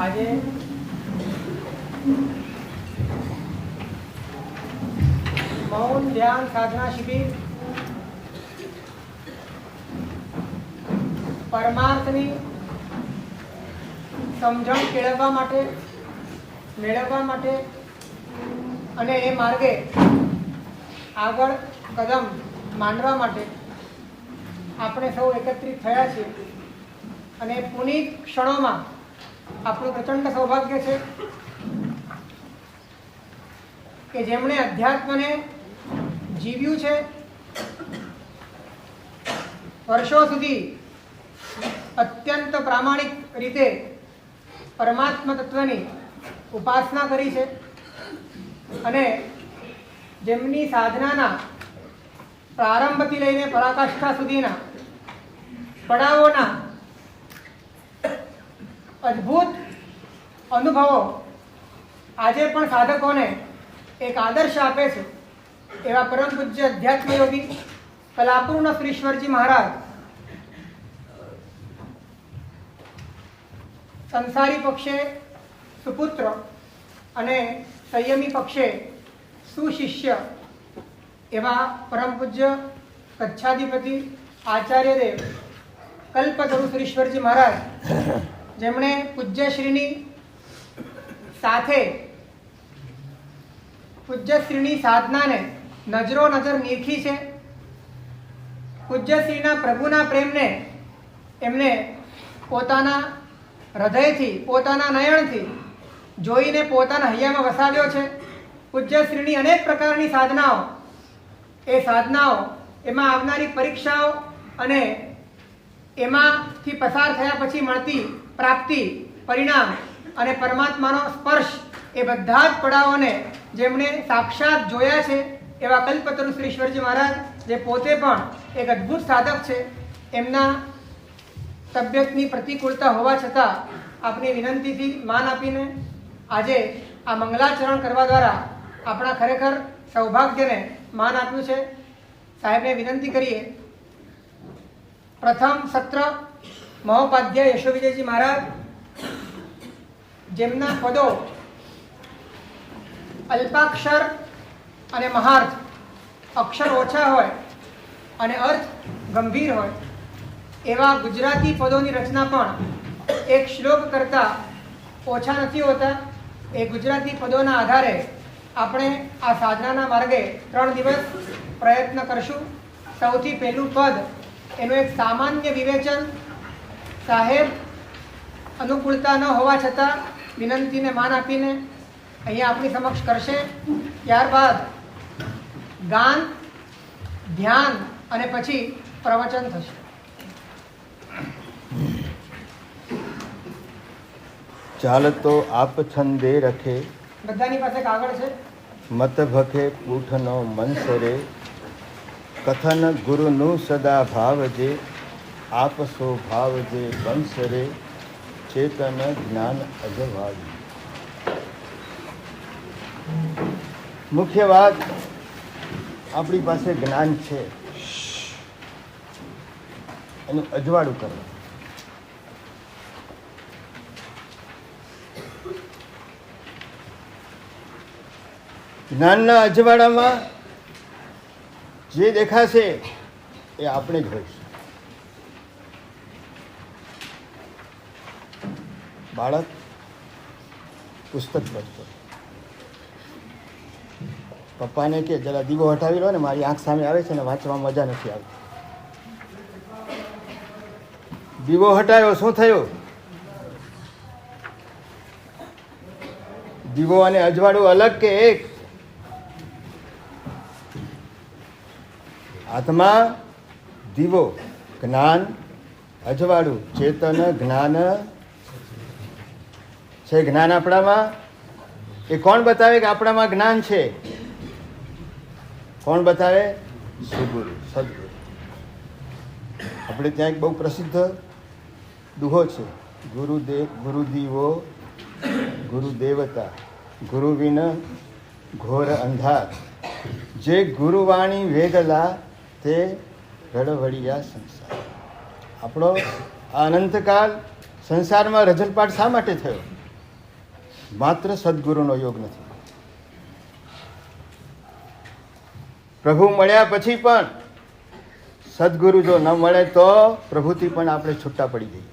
આજે મૌન ધ્યાન સાધના શિબિર પરમાર્થની સમજણ કેળવવા માટે અને એ માર્ગે આગળ કદમ માંડવા માટે આપણે સૌ એકત્રિત થયા છીએ અને પુનિત ક્ષણોમાં આપણું પ્રચંડ સૌભાગ્ય છે કે જેમણે અધ્યાત્મને જીવ્યું છે, વર્ષો સુધી અત્યંત પ્રામાણિક રીતે પરમાત્મા તત્વની ઉપાસના કરી છે અને જેમની સાધનાના પ્રારંભથી લઈને પરાકાષ્ઠા સુધીના પડાવોના અદ્ભુત અનુભવો આજે પણ સાધકોને એક આદર્શ આપે છે એવા પરમ પૂજ્ય અધ્યાત્મ યોગી કલાપૂર્ણ શ્રીશ્વરજી મહારાજ સંસારી પક્ષે સુપુત્ર અને સંયમી પક્ષે સુશિષ્ય એવા પરમ પૂજ્ય કચ્છાધિપતિ આચાર્યદેવ કલ્પતરુ શ્રીશ્વરજી મહારાજ જેમણે પૂજ્યશ્રીની સાથે પૂજ્યશ્રીની સાધનાને નજરો નજર નીરખી છે, પૂજ્યશ્રીના પ્રભુના પ્રેમને એમને પોતાના હૃદયથી પોતાના નયણથી જોઈને પોતાના હૈયામાં વસાવ્યો છે. પૂજ્યશ્રીની અનેક પ્રકારની સાધનાઓ, એ સાધનાઓ એમાં આવનારી પરીક્ષાઓ અને એમાંથી પસાર થયા પછી મળતી પ્રાપ્તિ, પરિણામ અને પરમાત્માનો સ્પર્શ, એ બધા જ પડાવોને જેમણે સાક્ષાત જોયા છે એવા કલ્પતરુ શ્રીશ્વરજી મહારાજ, જે પોતે પણ એક અદ્ભુત સાધક છે, એમના તબિયતની પ્રતિકૂળતા હોવા છતાં આપની વિનંતીથી માન આપીને આજે આ મંગલાચરણ કરવા દ્વારા આપણા ખરેખર સૌભાગ્યને માન આપ્યું છે. સાહેબને વિનંતી કરીએ, પ્રથમ સત્ર મહોપાધ્યાય યશોવિજયજી મહારાજ, જેમના પદો અલ્પાક્ષર અને મહાર્થ, અક્ષર ઓછા હોય અને અર્થ ગંભીર હોય એવા ગુજરાતી પદોની રચના પણ એક શ્લોક કરતાં ઓછા નથી હોતા. એ ગુજરાતી પદોના આધારે આપણે આ સાધનાના માર્ગે 3 દિવસ પ્રયત્ન કરશું. સૌથી પહેલું પદ એનું એક સામાન્ય વિવેચન સાહેબ અનુકૂળતા ન હોવા છતાં વિનંતીને માન આપીને અહીંયા આપણી સમક્ષ કરશે. ત્યારબાદ ગાન, ધ્યાન અને પછી પ્રવચન થશે. ચાલતો આપ છંદે રખે, બધાની પાસે કાગળ છે. મત ભખે પૂઠનો મનસરે, કથન ગુરુનું સદા ભાવજે, આપ સો ભાવજે બંસરે, ચેતન જ્ઞાન અજવાળી. મુખ્ય વાત, આપણી પાસે જ્ઞાન છે, એનું અજવાળું કરવું. જ્ઞાનના અજવાળામાં જે દેખાશે એ આપણે જ હોઈશું. બાળક પુસ્તક વાંચતો, પપ્પાને કે જરા દીવો હટાવી લો ને, મારી આંખ સામે આવે છે ને વાંચવામાં મજા નથી આવતી. દીવો હટાવ્યો, શું થયું? દીવો અને અજવાળું અલગ કે એક? આત્મા દીવો, જ્ઞાન અજવાળું, ચેતન જ્ઞાન છે. જ્ઞાન આપણામાં, એ કોણ બતાવે કે આપણામાં જ્ઞાન છે? કોણ બતાવે? સુગુરુ, સદગુરુ. આપણે ત્યાં એક બહુ પ્રસિદ્ધ દુહો છે, ગુરુદેવ ગુરુદીવો ગુરુદેવતા, ગુરુ વિન ઘોર અંધાર, જે ગુરુવાણી વેગલા તે રડવડિયા સંસાર. આપણો આ અનંતકાળ સંસારમાં રજલપાટ શા માટે થયો? માત્ર સદગુરુનો યોગ નથી. પ્રભુ મળ્યા પછી પણ સદગુરુ જો ન મળે તો પ્રભુથી પણ આપણે છૂટા પડી જઈએ.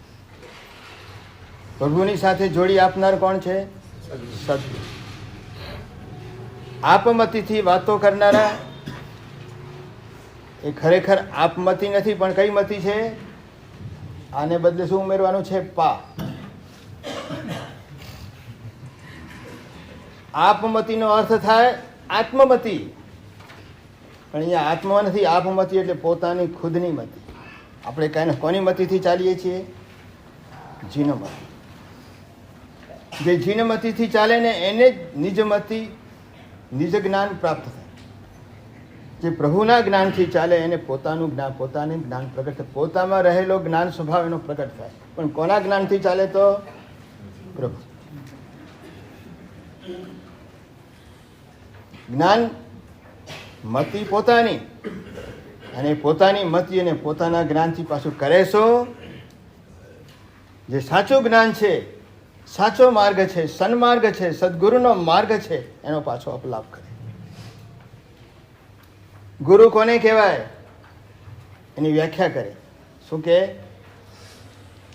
પ્રભુની સાથે જોડી આપનાર કોણ છે? સદગુરુ. આપમતીથી વાતો કરનારા એ ખરેખર આપમતી નથી, પણ કઈ મતી છે? આને બદલે શું ઉમેરવાનું છે? પા. આપમતીનો અર્થ થાય આત્મમતી, પણ અહીંયા આત્મા નથી, આપમતી એટલે પોતાની ખુદની મતી. આપણે કાંઈ કોની મતીથી ચાલીએ છીએ? જીનમતી. જે જીનમતીથી ચાલે ને એને જ નિજમતી, નિજ જ્ઞાન પ્રાપ્ત થાય. જે પ્રભુના જ્ઞાનથી ચાલે એને પોતાનું જ્ઞાન, પોતાને જ્ઞાન પ્રગટ થાય, પોતામાં રહેલો જ્ઞાન સ્વભાવ એનો પ્રગટ થાય. પણ કોના જ્ઞાનથી ચાલે? તો પ્રભુ. જ્ઞાન મતિ પોતાની, અને પોતાની મતિ અને પોતાના જ્ઞાનથી પાછું કરે શું? જે સાચું જ્ઞાન છે, સાચો માર્ગ છે, સન્માર્ગ છે, સદગુરુનો માર્ગ છે, એનો પાછો અપલાપ કરે. ગુરુ કોને કહેવાય? એની વ્યાખ્યા કરે. શું કે?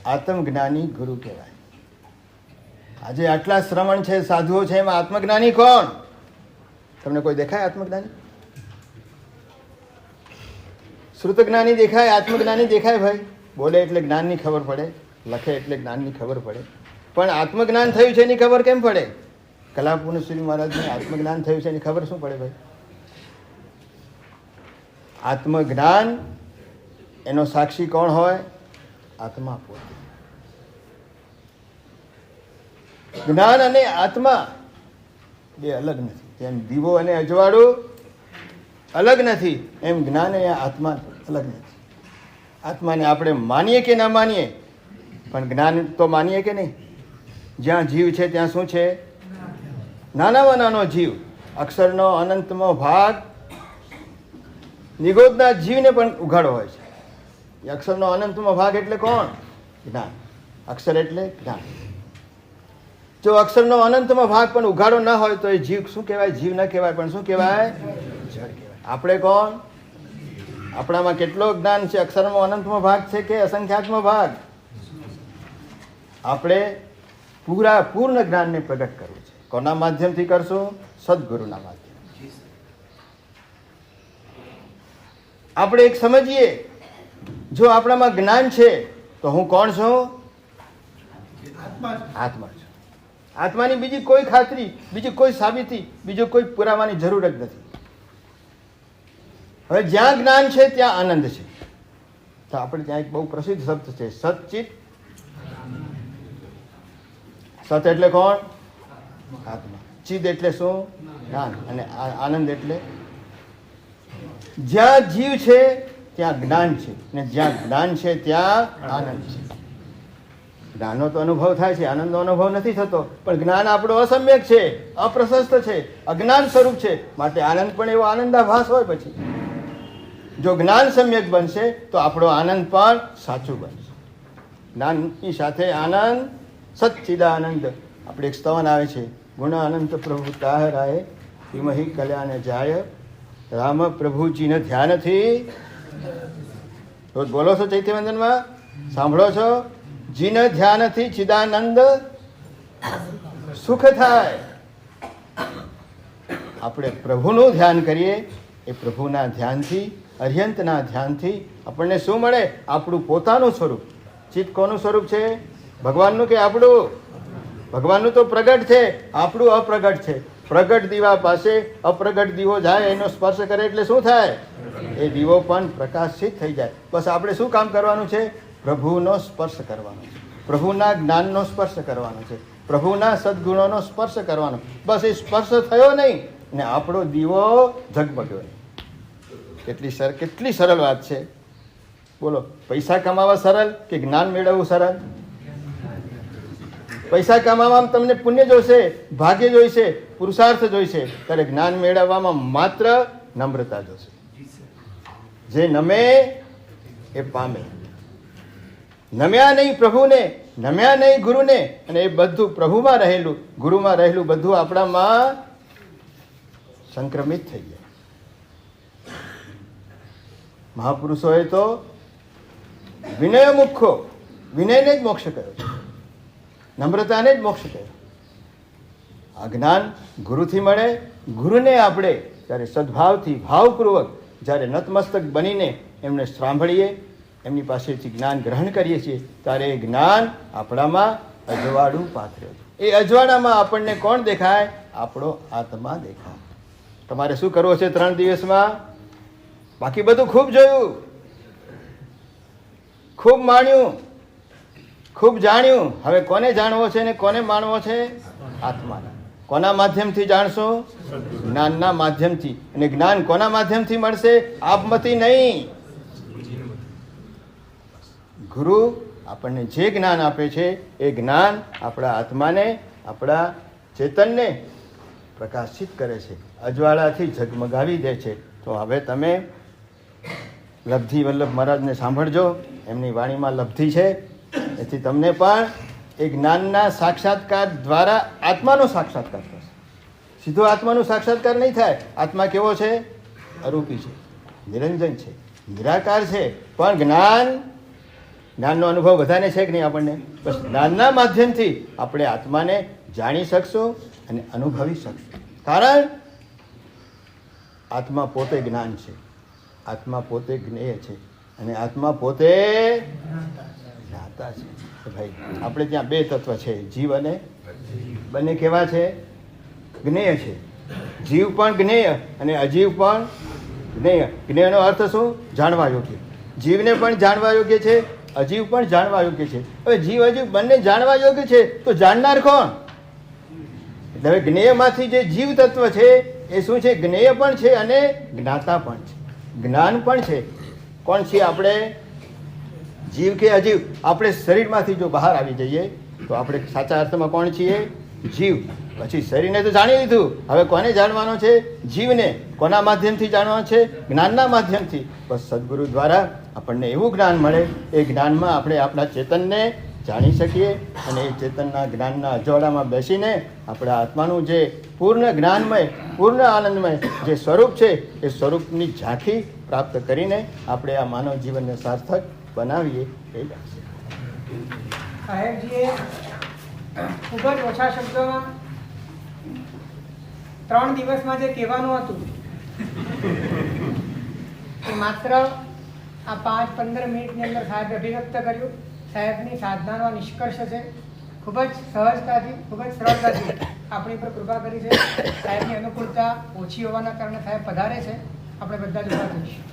આત્મજ્ઞાની ગુરુ કહેવાય. આજે આટલા શ્રવણ છે, સાધુઓ છે, એમાં આત્મજ્ઞાની કોણ? તમને કોઈ દેખાય આત્મજ્ઞાની? શ્રુતજ્ઞાની દેખાય? આત્મજ્ઞાની દેખાય? ભાઈ બોલે એટલે જ્ઞાનની ખબર પડે, લખે એટલે જ્ઞાનની ખબર પડે, પણ આત્મજ્ઞાન થયું છે એની ખબર કેમ પડે? કલાપુર્ણશ્રી મહારાજને આત્મજ્ઞાન થયું છે એની ખબર શું પડે? ભાઈ આત્મજ્ઞાન એનો સાક્ષી કોણ હોય? આત્મા પોતે. જ્ઞાન અને આત્મા બે અલગ નથી. જેમ દીવો અને અજવાળું અલગ નથી, એમ જ્ઞાન અને આત્મા અલગ નથી. આત્માને આપણે માનીએ કે ના માનીએ, પણ જ્ઞાન તો માનીએ કે નહીં? જ્યાં જીવ છે ત્યાં શું છે? નાનામાં નાનો જીવ, અક્ષરનો અનંતમો ભાગ, નિગોદના જીવને પણ ઉઘાડો હોય છે. એ અક્ષરનો અનંતમો ભાગ એટલે કોણ? જ્ઞાન. અક્ષર એટલે જ્ઞાન. જો અક્ષરનો અનંતમાં ભાગ પણ ઉઘાડો ના હોય તો એ જીવ શું કહેવાય? જીવ ન કહેવાય, પણ શું કહેવાય? જળ કહેવાય. આપણે કોણ? આપણામાં કેટલો જ્ઞાન છે? અક્ષરનો અનંતમાં ભાગ છે કે અસંખ્યાતમો ભાગ? આપણે પૂર્ણ જ્ઞાનને પ્રગટ કરવું છે. કોના માધ્યમથી કરશું? સદગુરુના માધ્યમથી. આપણે એક સમજીએ, જો આપણામાં જ્ઞાન છે તો હું કોણ છું? આત્મા છું. આત્માની બીજી કોઈ ખાતરી, બીજી કોઈ સાબિતી, બીજો કોઈ પુરાવાની જરૂર જ નથી. હવે જ્યાં જ્ઞાન છે ત્યાં આનંદ છે. તો આપણે ત્યાં એક બહુ પ્રસિદ્ધ શબ્દ છે, સચ્ચિત. સત એટલે કોણ? આત્મા. ચિદ એટલે શું? જ્ઞાન. અને આનંદ એટલે જ્યાં જીવ છે ત્યાં જ્ઞાન છે, અને જ્યાં જ્ઞાન છે ત્યાં આનંદ છે. જ્ઞાનનો તો અનુભવ થાય છે, આનંદનો અનુભવ નથી થતો, પણ જ્ઞાન આપણો અસમ્યક છે, અપ્રશસ્ત છે, અજ્ઞાન સ્વરૂપ છે, માટે આનંદ પણ એવો આનંદાભાસ હોય. પછી જો જ્ઞાન સમ્યક બનશે તો આપણો આનંદ પણ સાચું બનશે. જ્ઞાનની સાથે આનંદ, સચ્ચિદાનંદ. આપણે એક સ્તવન આવે છે, ગુણ અનંત પ્રભુ તાહરાય ધીમહિ કલ્યાણ જાય, રામ પ્રભુજીને ધ્યાનથી. રોજ બોલો છો ચૈત્યવંદનમાં? સાંભળો છો? જીન ધ્યાનથી ચિદાનંદ સુખ થાય. આપણે પ્રભુનું ધ્યાન કરીએ, એ પ્રભુના ધ્યાનથી, અર્યંતના ધ્યાનથી આપણને શું મળે? આપણું પોતાનું સ્વરૂપ. ચિત્ત કોનું સ્વરૂપ છે? ભગવાનનું કે આપણું? ભગવાનનું તો પ્રગટ છે, આપણું અપ્રગટ છે. પ્રગટ દીવા પાસે અપ્રગટ દીવો જાય, એનો સ્પર્શ કરે એટલે શું થાય? એ દીવો પણ પ્રકાશિત થઈ જાય. બસ આપણે શું કામ કરવાનું છે? પ્રભુનો સ્પર્શ કરવાનો છે, પ્રભુના જ્ઞાનનો સ્પર્શ કરવાનો છે, પ્રભુના સદગુણોનો સ્પર્શ કરવાનો. બસ એ સ્પર્શ થયો નહીં ને આપણો દીવો ઝગમગ્યો નહીં. કેટલી સરળ વાત છે. બોલો, પૈસા કમાવા સરળ કે જ્ઞાન મેળવવું સરળ? પૈસા કમાવામાં તમને પુણ્ય જોઈશે, ભાગ્ય જોઈશે, પુરુષાર્થ જોઈશે, ત્યારે જ્ઞાન મેળવવામાં માત્ર નમ્રતા જોશે. જે નમે એ પામે. નમ્યા નહીં પ્રભુને નમ્યા નહીં ગુરુને, અને એ બધું પ્રભુમાં રહેલું, ગુરુમાં રહેલું બધું આપણામાં સંક્રમિત થઈ જાય. મહાપુરુષોએ તો વિનય મુખ્યો, વિનયને જ મોક્ષ કર્યો છે, નમ્રતાને જ મોક્ષ કર્યો. આ જ્ઞાન ગુરુથી મળે. ગુરુને આપણે જ્યારે સદભાવથી, ભાવપૂર્વક જ્યારે નતમસ્તક બનીને એમને સાંભળીએ, એમની પાસેથી જ્ઞાન ગ્રહણ કરીએ છીએ, ત્યારે એ જ્ઞાન આપણામાં અજવાળું પાથરે છે. એ અજવાળામાં આપણને કોણ દેખાય? આપણો આત્મા દેખાય. તમારે શું કરવું છે 3 દિવસમાં? બાકી બધું ખૂબ જોયું, ખૂબ માણ્યું, ખૂબ જાણ્યું. હવે કોને જાણવો છે ને કોને માણવો છે? આત્માને. કોના માધ્યમથી જાણશો? જ્ઞાનના માધ્યમથી. અને જ્ઞાન કોના માધ્યમથી મળશે? આપમતી નહીં. ગુરુ આપણને જે જ્ઞાન આપે છે એ જ્ઞાન આપણા આત્માને, આપણા ચેતનને પ્રકાશિત કરે છે, અજવાળાથી ઝગમગાવી દે છે. તો હવે તમે લબ્ધિ વલ્લભ મહારાજને સાંભળજો. એમની વાણીમાં લબ્ધિ છે, એથી તમને પણ એ જ્ઞાનના સાક્ષાત્કાર દ્વારા આત્માનો સાક્ષાત્કાર થશે. સીધો આત્માનો સાક્ષાત્કાર નહીં થાય. આત્મા કેવો છે? અરૂપી છે, નિરંજન છે, નિરાકાર છે. પણ જ્ઞાનનો અનુભવ બધાને છે કે નહીં? આપણને બસ જ્ઞાનના માધ્યમથી આપણે આત્માને જાણી શકશું અને અનુભવી શકશું. કારણ આત્મા પોતે જ્ઞાન છે, આત્મા પોતે જ્ઞેય છે, અને આત્મા પોતે જ્ઞાતા છે. ભાઈ આપણે ત્યાં 2 તત્વ છે, જીવ અને બંને કેવા છે? જ્ઞેય છે. જીવ પણ જ્ઞેય અને અજીવ પણ જ્ઞેય. જ્ઞેયનો અર્થ શું? જાણવા યોગ્ય. જીવને પણ જાણવા યોગ્ય છે, અજીવ પણ જાણવા યોગ્ય છે. હવે જીવ અજીવ બંને જાણવા યોગ્ય છે, તો જાણનાર કોણ? એટલે હવે જ્ઞેયમાંથી જે જીવ તત્વ છે એ શું છે? જ્ઞેય પણ છે અને જ્ઞાતા પણ છે, જ્ઞાન પણ છે. કોણ છીએ આપણે? જીવ કે અજીવ? આપણે શરીરમાંથી જો બહાર આવી જઈએ તો આપણે સાચા અર્થમાં કોણ છીએ? જીવ. પછી શરીરને તો જાણી લીધું, હવે કોને જાણવાનો છે? જીવને. કોના માધ્યમથી જાણવાનો છે? જ્ઞાનના માધ્યમથી. બસ સદગુરુ દ્વારા આપણને એવું જ્ઞાન મળે, એ જ્ઞાનમાં આપણે આપણા ચેતનને જાણી શકીએ, અને એ ચેતનના જ્ઞાનના અજવાળામાં બેસીને આપણા આત્માનું જે પૂર્ણ જ્ઞાનમય, પૂર્ણ આનંદમય જે સ્વરૂપ છે એ સ્વરૂપની ઝાંખી પ્રાપ્ત કરીને આપણે આ માનવ જીવનને સાર્થક બનાવીએ એ લાગશે. સાહેબજીએ ખૂબ જ ઓછા શબ્દોમાં 3 દિવસમાં જે કહેવાનું હતું એ માત્ર આ 5-15 મિનિટની અંદર સાહેબે અભિવ્યક્ત કર્યું. સાહેબની સાધનાનો નિષ્કર્ષ છે. ખૂબ જ સહજતાથી, ખૂબ જ સરળતાથી આપણી પર કૃપા કરી છે. સાહેબની અનુકૂળતા ઓછી હોવાના કારણે સાહેબ પધારે છે. આપણે બધા જ ઉભા થઈશું.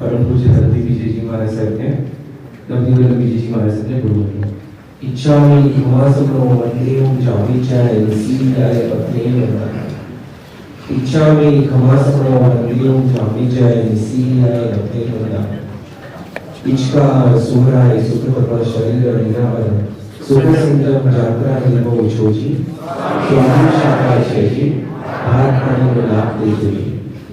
परम पूज्य धरती विजय जी महाराज साहब ने नवनीत विजय जी महाराज साहब ने बोला इच्छा में हिमासनो वंदेम जावी चाहे सीधाए पत्नी बना इच्छा में हिमासनो वंदेम जावी चाहे सीधाए पत्नी बना इच्छा सुहराए सुप्रभा शरीर निरावर सुख संगम जात्रा निभो छोजी स्वामी शाखा छेजी भात पानी को लाभ दे दी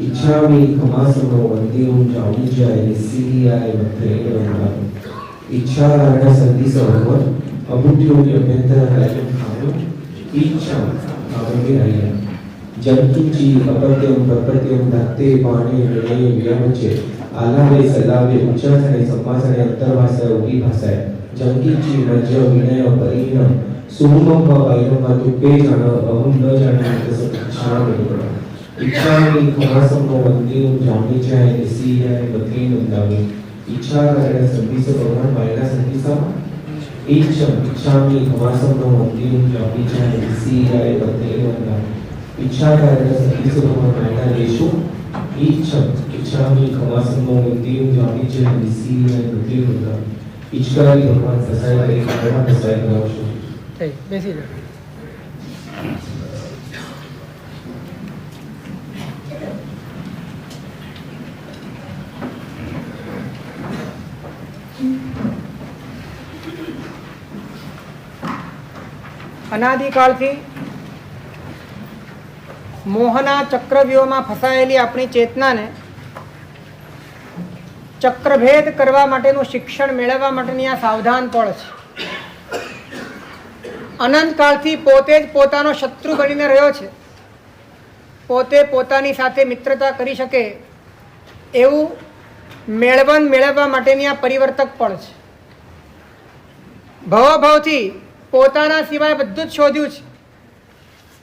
इच्छा में खमासनो वंदेम जावी चाहे सीधाए पत्नी बना इच्छा रण संधि सर्व अबुद्धियों के अभ्यंतर राजन खानो इच्छा आवेगे आया जंतुची अपत्यम प्रपत्यम धत्ते पाणे विनय व्यवचे आलावे सलावे उच्चासने सम्मासने अंतर्भाषा उगी भाषा जंकीची राज्य विनय परीण सुमम वैरम तुपे जन अहम न जाने तसक्षामि इच्छामि खमासमो वंदे जामि चाहे निसीय बथे नंदामि इच्छा करे संधि से भगवान मायना संधि सा इच्छामि खमासमो वंदे जामि चाहे निसीय बथे नंदामि इच्छा करे संधि से भगवान मायना लेशु इच्छामि खमासमो वंदे जामि चाहे निसीय बथे नंदामि इच्छा भगवान फसाई करे भगवान फसाई करावशो બેસી જાઓ. અનાદિકાળથી મોહના ચક્રવ્યૂહમાં ફસાયેલી આપણી ચેતનાને ચક્રભેદ કરવા માટેનું શિક્ષણ મેળવવા માટેની આ સાવધાન પળ છે. અનંતકાળથી પોતે જ પોતાનો શત્રુ બનીને રહ્યો છે. પોતે પોતાની સાથે મિત્રતા કરી શકે એવું મેળવન મેળવવા માટેની આ પરિવર્તક પળ છે. ભવભવથી પોતાના સિવાય બધું જ શોધ્યું છે.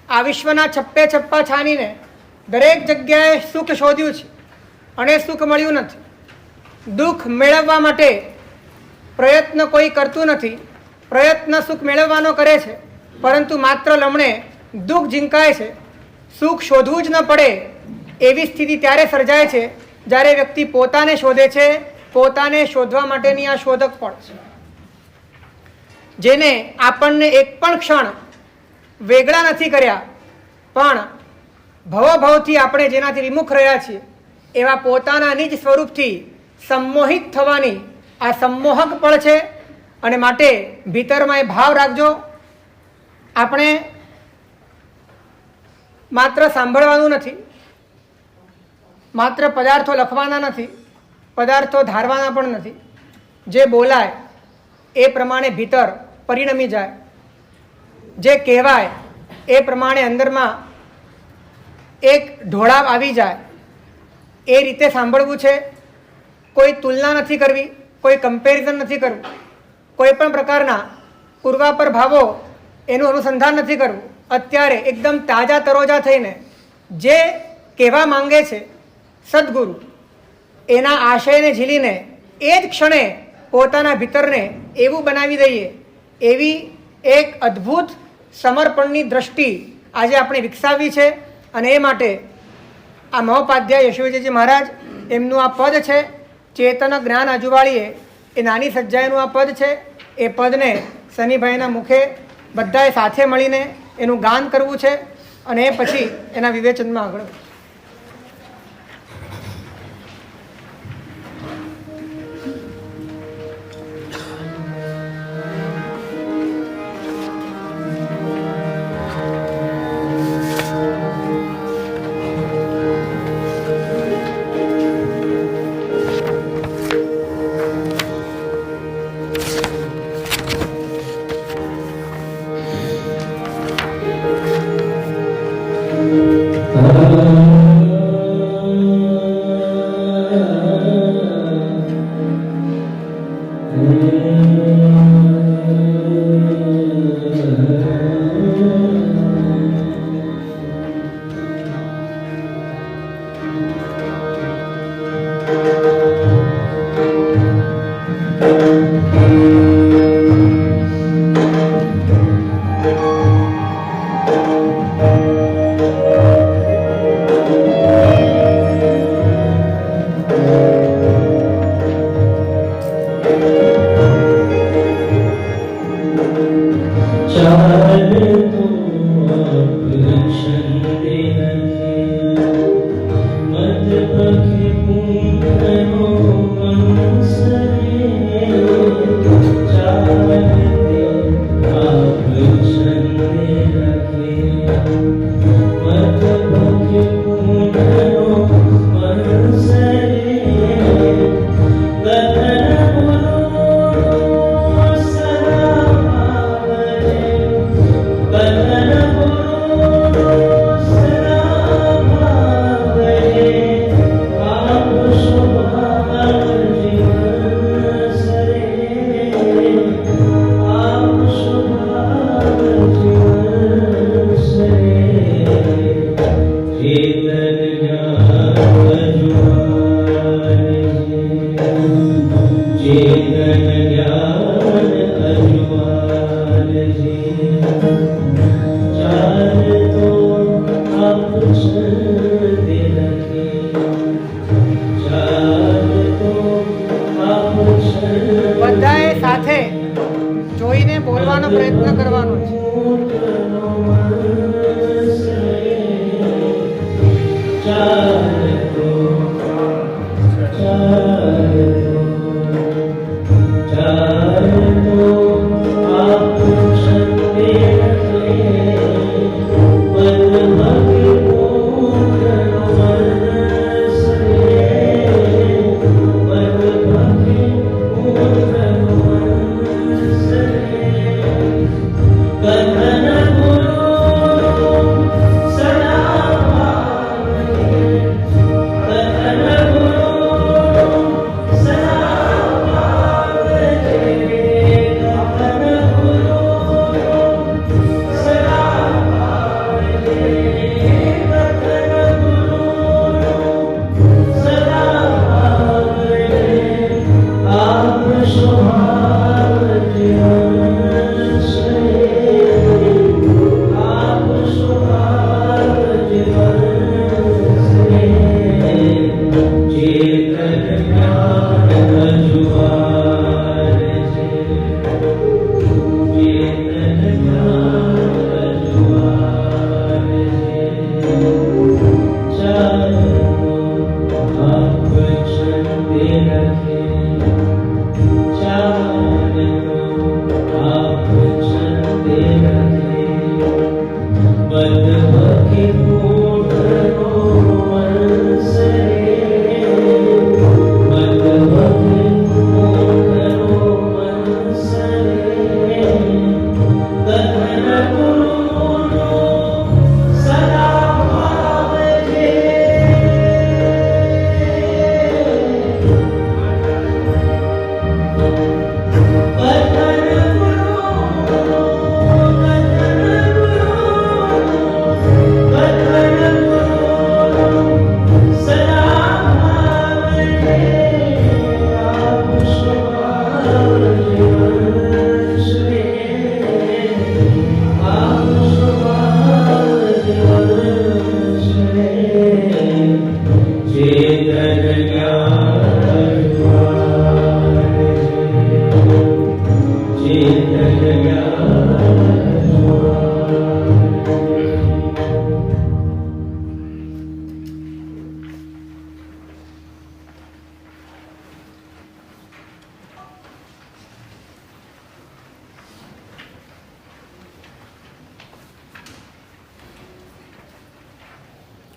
આ વિશ્વના છપ્પે છપ્પા છાનીને દરેક જગ્યાએ સુખ શોધ્યું છે અને સુખ મળ્યું નથી. દુઃખ મેળવવા માટે પ્રયત્ન કોઈ કરતું નથી. પ્રયત્ન સુખ મેળવવાનો કરે છે, પરંતુ માત્ર લમણે દુઃખ ઝીંકાય છે. સુખ શોધવું જ ન પડે એવી સ્થિતિ ત્યારે સર્જાય છે જ્યારે વ્યક્તિ પોતાને શોધે છે. પોતાને શોધવા માટેની આ શોધક પળ છે, જેને આપણને એક પણ ક્ષણ વેગળા નથી કર્યા, પણ ભવભવથી આપણે જેનાથી વિમુખ રહ્યા છીએ એવા પોતાના નિજ સ્વરૂપથી સંમોહિત થવાની આ સંમોહક પળ છે. અને માટે ભીતરમાં એ ભાવ રાખજો, આપણે માત્ર સાંભળવાનું નથી, માત્ર પદાર્થો લખવાના નથી, પદાર્થો ધારવાના પણ નથી. જે બોલાય એ પ્રમાણે ભીતર પરિણમી જાય, જે કહેવાય એ પ્રમાણે અંદરમાં એક ઢોળાવ આવી જાય, એ રીતે સાંભળવું છે. કોઈ તુલના નથી કરવી, કોઈ કમ્પેરિઝન નથી કરવું, કોઈ પણ પ્રકારના પૂર્વાપર ભાવો એનું અનુસંધાન નથી કરવું. અત્યારે એકદમ તાજા તરોજા થઈને જે કહેવા માંગે છે સદગુરુ, એના આશયને ઝીલીને એ જ ક્ષણે પોતાના ભીતરને એવું બનાવી દઈએ, એવી એક અદ્ભુત સમર્પણની દ્રષ્ટિ આજે આપણે વિકસાવવી છે. અને એ માટે આ મહોપાધ્યાય યશોવિજયજી મહારાજ એમનું આ પદ છે, ચેતન જ્ઞાન અજુવાળીએ, એ નાની સજ્જાઈનું આ પદ છે. એ પદને શનિભાઈના મુખે બધાએ સાથે મળીને એનું ગાન કરવું છે અને એ પછી એના વિવેચનમાં આગળ.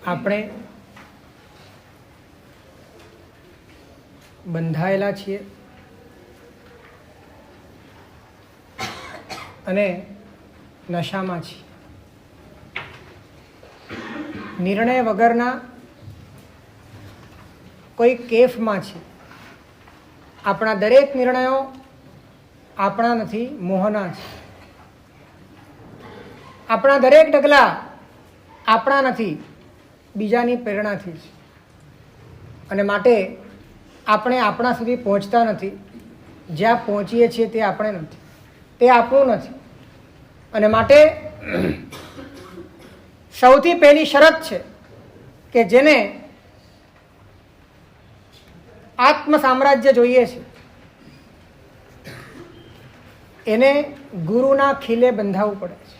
આપણે બંધાયેલા છીએ અને નશામાં છીએ. નિર્ણય વગરના કોઈ કેફમાં છે. આપણા દરેક નિર્ણયો આપણા નથી, મોહના છે. આપણા દરેક ડગલા આપણા નથી, બીજાની પ્રેરણાથી છે. અને માટે આપણે આપણા સુધી પહોંચતા નથી. જ્યાં પહોંચીએ છીએ તે આપણે નથી, તે આપણું નથી. અને માટે સૌથી પહેલી શરત છે કે જેને આત્મ સામ્રાજ્ય જોઈએ છે એને ગુરુના ખીલે બંધાવવું પડે છે.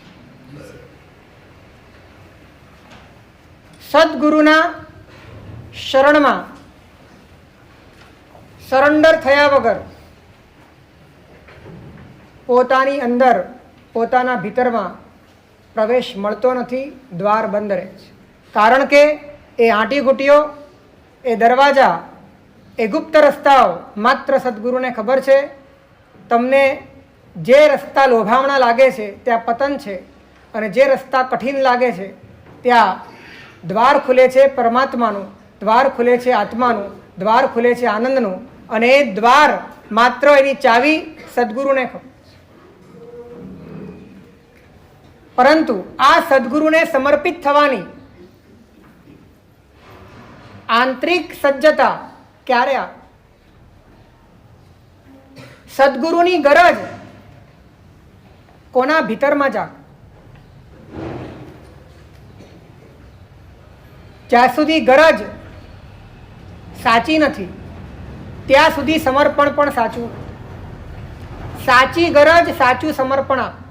સદગુરુના શરણમાં સરેન્ડર થયા વગર પોતાની અંદર, પોતાના ભીતરમાં પ્રવેશ મળતો નથી, દ્વાર બંધ રહે છે. કારણ કે એ આંટીઘૂંટીઓ, એ દરવાજા, એ ગુપ્ત રસ્તાઓ માત્ર સદગુરુને ખબર છે. તમને જે રસ્તા લોભામણા લાગે છે ત્યાં પતન છે, અને જે રસ્તા કઠિન લાગે છે ત્યાં દ્વાર ખુલે છે પરમાત્માનું, દ્વાર ખુલે છે આત્માનું, દ્વાર ખુલે છે આનંદનું. અને એ દ્વાર માત્ર એની ચાવી સદગુરુને ખબર. પરંતુ આ સદગુરુને સમર્પિત થવાની આંતરિક સજ્જતા ક્યારે આવે? સદગુરુની ગરજ કોના ભીતરમાં જાગે? જ્યાં સુધી ગરજ સાચી નથી ત્યાં સુધી સમર્પણ પણ સાચું. સાચી ગરજ સાચું સમર્પણ આપે,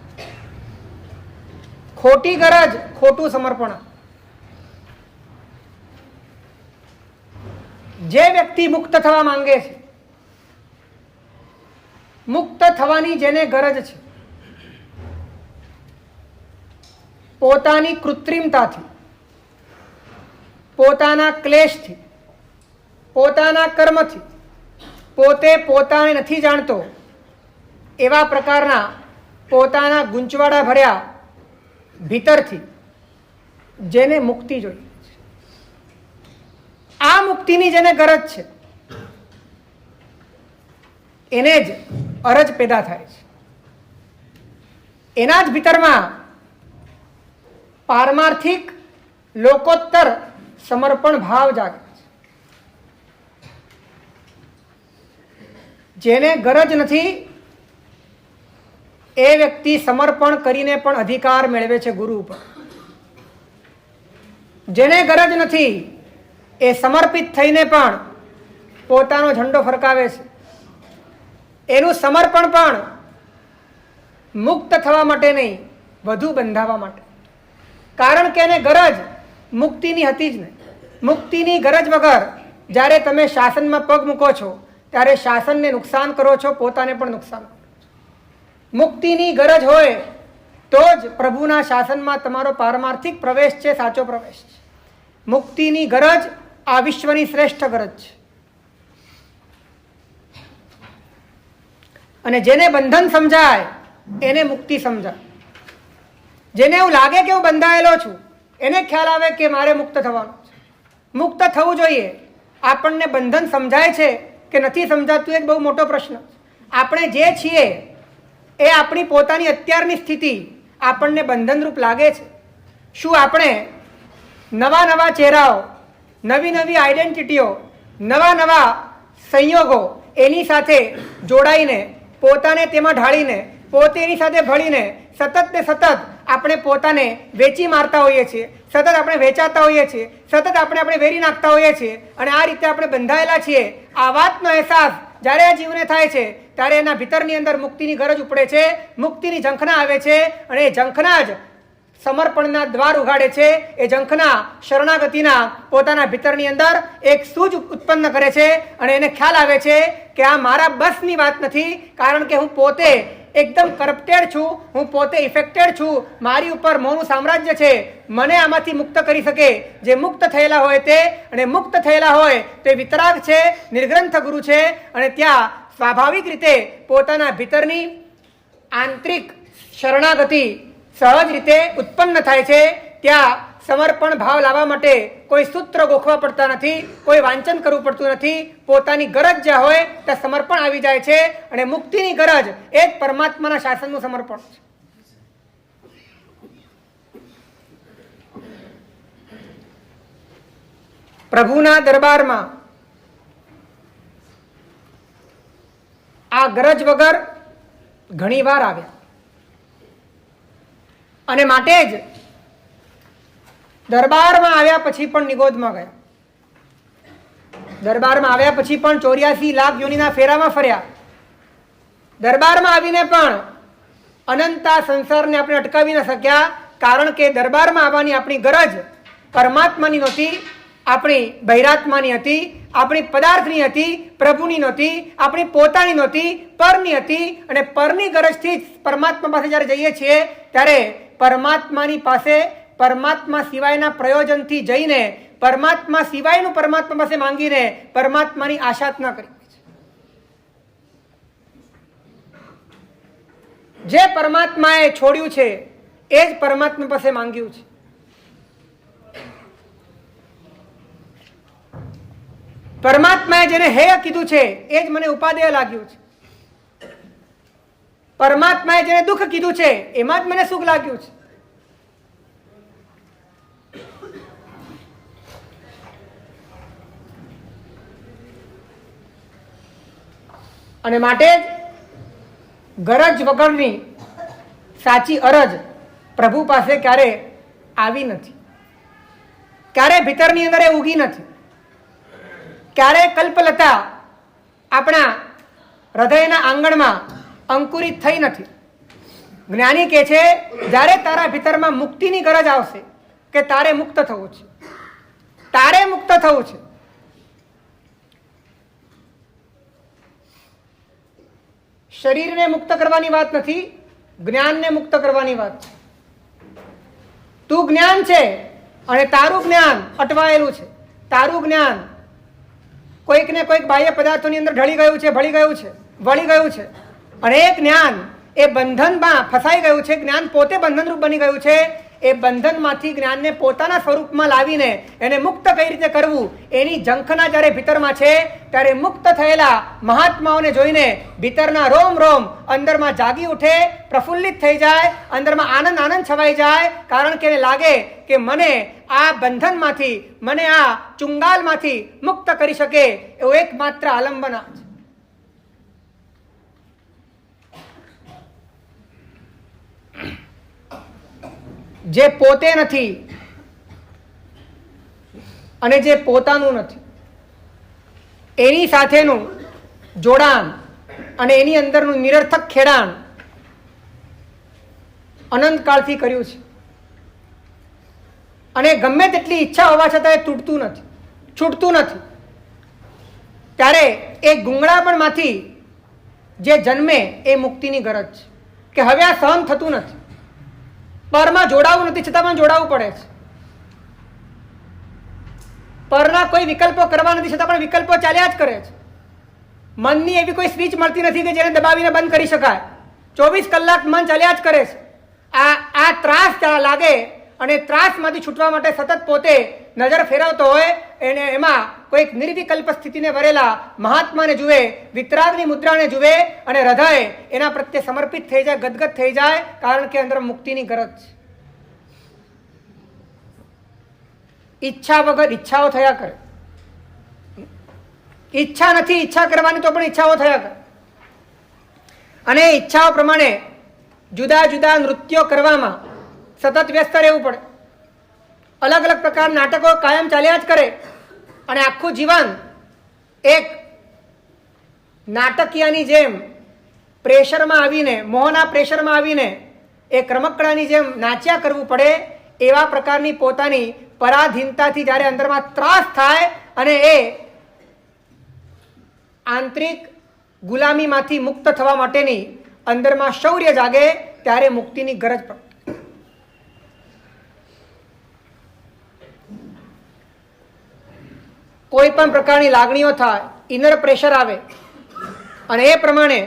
ખોટી ગરજ ખોટું સમર્પણ આપે. જે વ્યક્તિ મુક્ત થવા માંગે છે, મુક્ત થવાની જેને ગરજ છે, પોતાની કૃત્રિમતાથી, પોતાના ક્લેશથી, પોતાના કર્મથી, પોતે પોતાને નથી જાણતો એવા પ્રકારના પોતાના ગૂંચવાડા ભર્યા ભીતરથી જેને મુક્તિ જોઈએ છે, આ મુક્તિની જેને ગરજ છે એને જ અરજ પેદા થાય છે. એના જ ભીતરમાં પારમાર્થિક લોકોત્તર સમર્પણ ભાવ જાગે છે. જેને ગરજ નથી એ વ્યક્તિ સમર્પણ કરીને પણ અધિકાર મેળવે છે ગુરુ ઉપર. જેને ગરજ નથી એ સમર્પિત થઈને પણ પોતાનો ઝંડો ફરકાવે છે. એનું સમર્પણ પણ મુક્ત થવા માટે નહીં, વધુ બંધાવા માટે. કારણ કે એને ગરજ મુક્તિની હતી જ નહીં. મુક્તિની ગરજ વગર જ્યારે તમે શાસનમાં પગ મૂકો છો ત્યારે શાસનને નુકસાન કરો છો, પોતાને પણ નુકસાન. મુક્તિની ગરજ હોય તો જ પ્રભુના શાસનમાં તમારો પારમાર્થિક પ્રવેશ છે, સાચો પ્રવેશ છે. મુક્તિની ગરજ આ વિશ્વની શ્રેષ્ઠ ગરજ છે. અને જેને બંધન સમજાય એને મુક્તિ સમજાય. જેને એવું લાગે કે હું બંધાયેલો છું એને ખ્યાલ આવે કે મારે મુક્ત થવાનું છે. મુક્ત થવું જોઈએ. આપણને બંધન સમજાય છે કે નથી સમજાતું, એક બહુ મોટો પ્રશ્ન. આપણે જે છીએ એ આપણી પોતાની અત્યારની સ્થિતિ આપણને બંધનરૂપ લાગે છે. શું આપણે નવા નવા ચહેરાઓ, નવી નવી આઈડેન્ટિટીઓ, નવા નવા સંયોગો એની સાથે જોડાઈને, પોતાને તેમાં ઢાળીને, પોતે એની સાથે ભળીને સતત ને સતત આપણે પોતાને વેચી મારતા હોઈએ છીએ, સતત આપણે વેચાતા હોઈએ છીએ, સતત આપણે વેરી નાખતા હોઈએ છીએ, અને આ રીતે આપણે બંધાયેલા છીએ? આ વાતનો અહેસાસ જ્યારે આ જીવને થાય છે ત્યારે એના ભીતરની અંદર મુક્તિની ગરજ ઉપડે છે, મુક્તિની ઝંખના આવે છે, અને એ ઝંખના જ સમર્પણના દ્વાર ઉઘાડે છે. એ ઝંખના શરણાગતિના પોતાના ભીતરની અંદર એક સૂઝ ઉત્પન્ન કરે છે, અને એને ખ્યાલ આવે છે કે આ મારા બસની વાત નથી, કારણ કે હું પોતે એકદમ કરપ્ટેડ છું, હું પોતે ઇફેક્ટેડ છું, મારી ઉપર મોહનું સામ્રાજ્ય છે, મને આમાંથી મુક્ત કરી શકે જે મુક્ત થયેલા હોય તે, અને મુક્ત થયેલા હોય તે વિતરાગ છે, નિર્ગ્રંથ ગુરુ છે, અને ત્યાં સ્વાભાવિક રીતે પોતાના ભીતરની આંતરિક શરણાગતિ સહજ રીતે ઉત્પન્ન થાય છે. ત્યાં સમર્પણ ભાવ લાવવા માટે કોઈ સૂત્ર ગોખવા પડતા નથી, કોઈ વાંચન કરવું પડતું નથી. પોતાની ગરજ જ્યાં હોય ત્યાં સમર્પણ આવી જાય છે, અને મુક્તિની ગરજ એ જ પરમાત્માના શાસનનું સમર્પણ છે. પ્રભુના દરબારમાં આ ગરજ વગર ઘણી વાર આવ્યા, અને માટે જ દરબારમાં આવ્યા પછી પણ નિગોદમાં ગયા. દરબારમાં આવ્યા પછી પણ 84 લાખ યોનિના ફેરામાં ફર્યા. દરબારમાં આવીને પણ અનંતા સંસારને આપણે અટકાવી ન શક્યા, કારણ કે દરબારમાં આવવાની આપણી ગરજ પરમાત્માની નહોતી, આપણી બહિરાત્માની હતી, આપણી પદાર્થની હતી, પ્રભુની નહોતી, આપણી પોતાની નહોતી, પરની હતી. અને પરની ગરજથી જ પરમાત્મા પાસે જ્યારે જઈએ છીએ ત્યારે પરમાત્માની પાસે પરમાત્મા સિવાયના પ્રયોજનથી જઈને પરમાત્મા સિવાયનું પરમાત્મા પાસે માંગીને પરમાત્માની આશાતના કરી છે. જે પરમાત્માએ છોડ્યું છે એ જ પરમાત્મા પાસે માંગ્યું છે. પરમાત્માએ જેને હેય કીધું છે એ જ મને ઉપાદેય લાગ્યું છે. પરમાત્માએ જેને દુઃખ કીધું છે એમાં જ મને સુખ લાગ્યું છે. અને માટે જ ગરજ વગરની સાચી અરજ પ્રભુ પાસે ક્યારે આવી નથી, ક્યારે ભીતરની અંદર એ ઉગી નથી, ક્યારે કલ્પલતા આપણા હૃદયના આંગણમાં અંકુરિત થઈ નથી. જ્ઞાની કહે છે જ્યારે તારા ભીતરમાં મુક્તિની ગરજ આવશે કે તારે મુક્ત થવું છે, તારે મુક્ત થવું છે. શરીરને મુક્ત કરવાની વાત નથી, જ્ઞાનને મુક્ત કરવાની વાત છે. તું જ્ઞાન છે અને તારું જ્ઞાન અટવાયેલું છે. તારું જ્ઞાન કોઈક ને કોઈક બાહ્ય પદાર્થોની અંદર ઢળી ગયું છે, ભળી ગયું છે, વળી ગયું છે. અને એ જ્ઞાન એ બંધનમાં ફસાઈ ગયું છે. જ્ઞાન પોતે બંધનરૂપ બની ગયું છે. એ બંધનમાંથી જ્ઞાનને પોતાના સ્વરૂપમાં લાવીને એને મુક્ત કઈ રીતે કરવું એની ઝંખના જ્યારે ભીતરમાં છે ત્યારે મુક્ત થયેલા મહાત્માઓને જોઈને ભીતરના રોમ રોમ અંદરમાં જાગી ઉઠે, પ્રફુલ્લિત થઈ જાય, અંદરમાં આનંદ આનંદ છવાઈ જાય. કારણ કે એને લાગે કે મને આ બંધનમાંથી, મને આ ચુંગાલમાંથી મુક્ત કરી શકે એવું એકમાત્ર આલંબન છે. જે પોતે નથી અને જે પોતાનું નથી એની સાથેનું જોડાણ અને એની અંદરનું નિરર્થક ખેડાણ અનંતકાળથી કર્યું છે. અને ગમે તેટલી ઈચ્છા હોવા છતાં એ તૂટતું નથી, છૂટતું નથી. ત્યારે એ ગુંગળાપણમાંથી જે જન્મે એ મુક્તિની ગરજ છે કે હવે આ સહન થતું નથી, પરમાં જોડાવું નથી છતાં પણ જોડાવું પડે છે. પરના કોઈ વિકલ્પો કરવા નથી છતાં પણ વિકલ્પો ચાલ્યા જ કરે છે. મનની એવી કોઈ સ્વિચ મળતી નથી કે જેને દબાવીને બંધ કરી શકાય. 24 કલાક મન ચાલ્યા જ કરે છે. આ ત્રાસ લાગે અને ત્રાસમાંથી છૂટવા માટે સતત પોતે નજર ફેરવતો હોય એને એમાં કોઈક નિર્વિકલ્પ સ્થિતિને વરેલા મહાત્માને જુએ, વિતરાગની મુદ્રાને જુએ અને હૃદય એના પ્રત્યે સમર્પિત થઈ જાય, ગદગદ થઈ જાય. કારણ કે અંદર મુક્તિની ગરજ છે. ઈચ્છા વગર ઈચ્છાઓ થયા કરે. ઈચ્છા નથી ઈચ્છા કરવાની તો પણ ઈચ્છાઓ થયા કરે. અને ઈચ્છાઓ પ્રમાણે જુદા જુદા નૃત્યો કરવામાં સતત વ્યસ્ત રહેવું પડે. અલગ અલગ પ્રકારના નાટકો કાયમ ચાલ્યા જ કરે અને આખું જીવન એક નાટકીયાની જેમ પ્રેશરમાં આવીને, મોહના પ્રેશરમાં આવીને એક રમકડાની જેમ નાચ્યા કરવું પડે. એવા પ્રકારની પોતાની પરાધીનતાથી જ્યારે અંદરમાં ત્રાસ થાય અને એ આંતરિક ગુલામીમાંથી મુક્ત થવા માટેની અંદરમાં શૌર્ય જાગે ત્યારે મુક્તિની ગરજ પડે. કોઈ પણ પ્રકારની લાગણીઓ થાય, ઇનર પ્રેશર આવે અને એ પ્રમાણે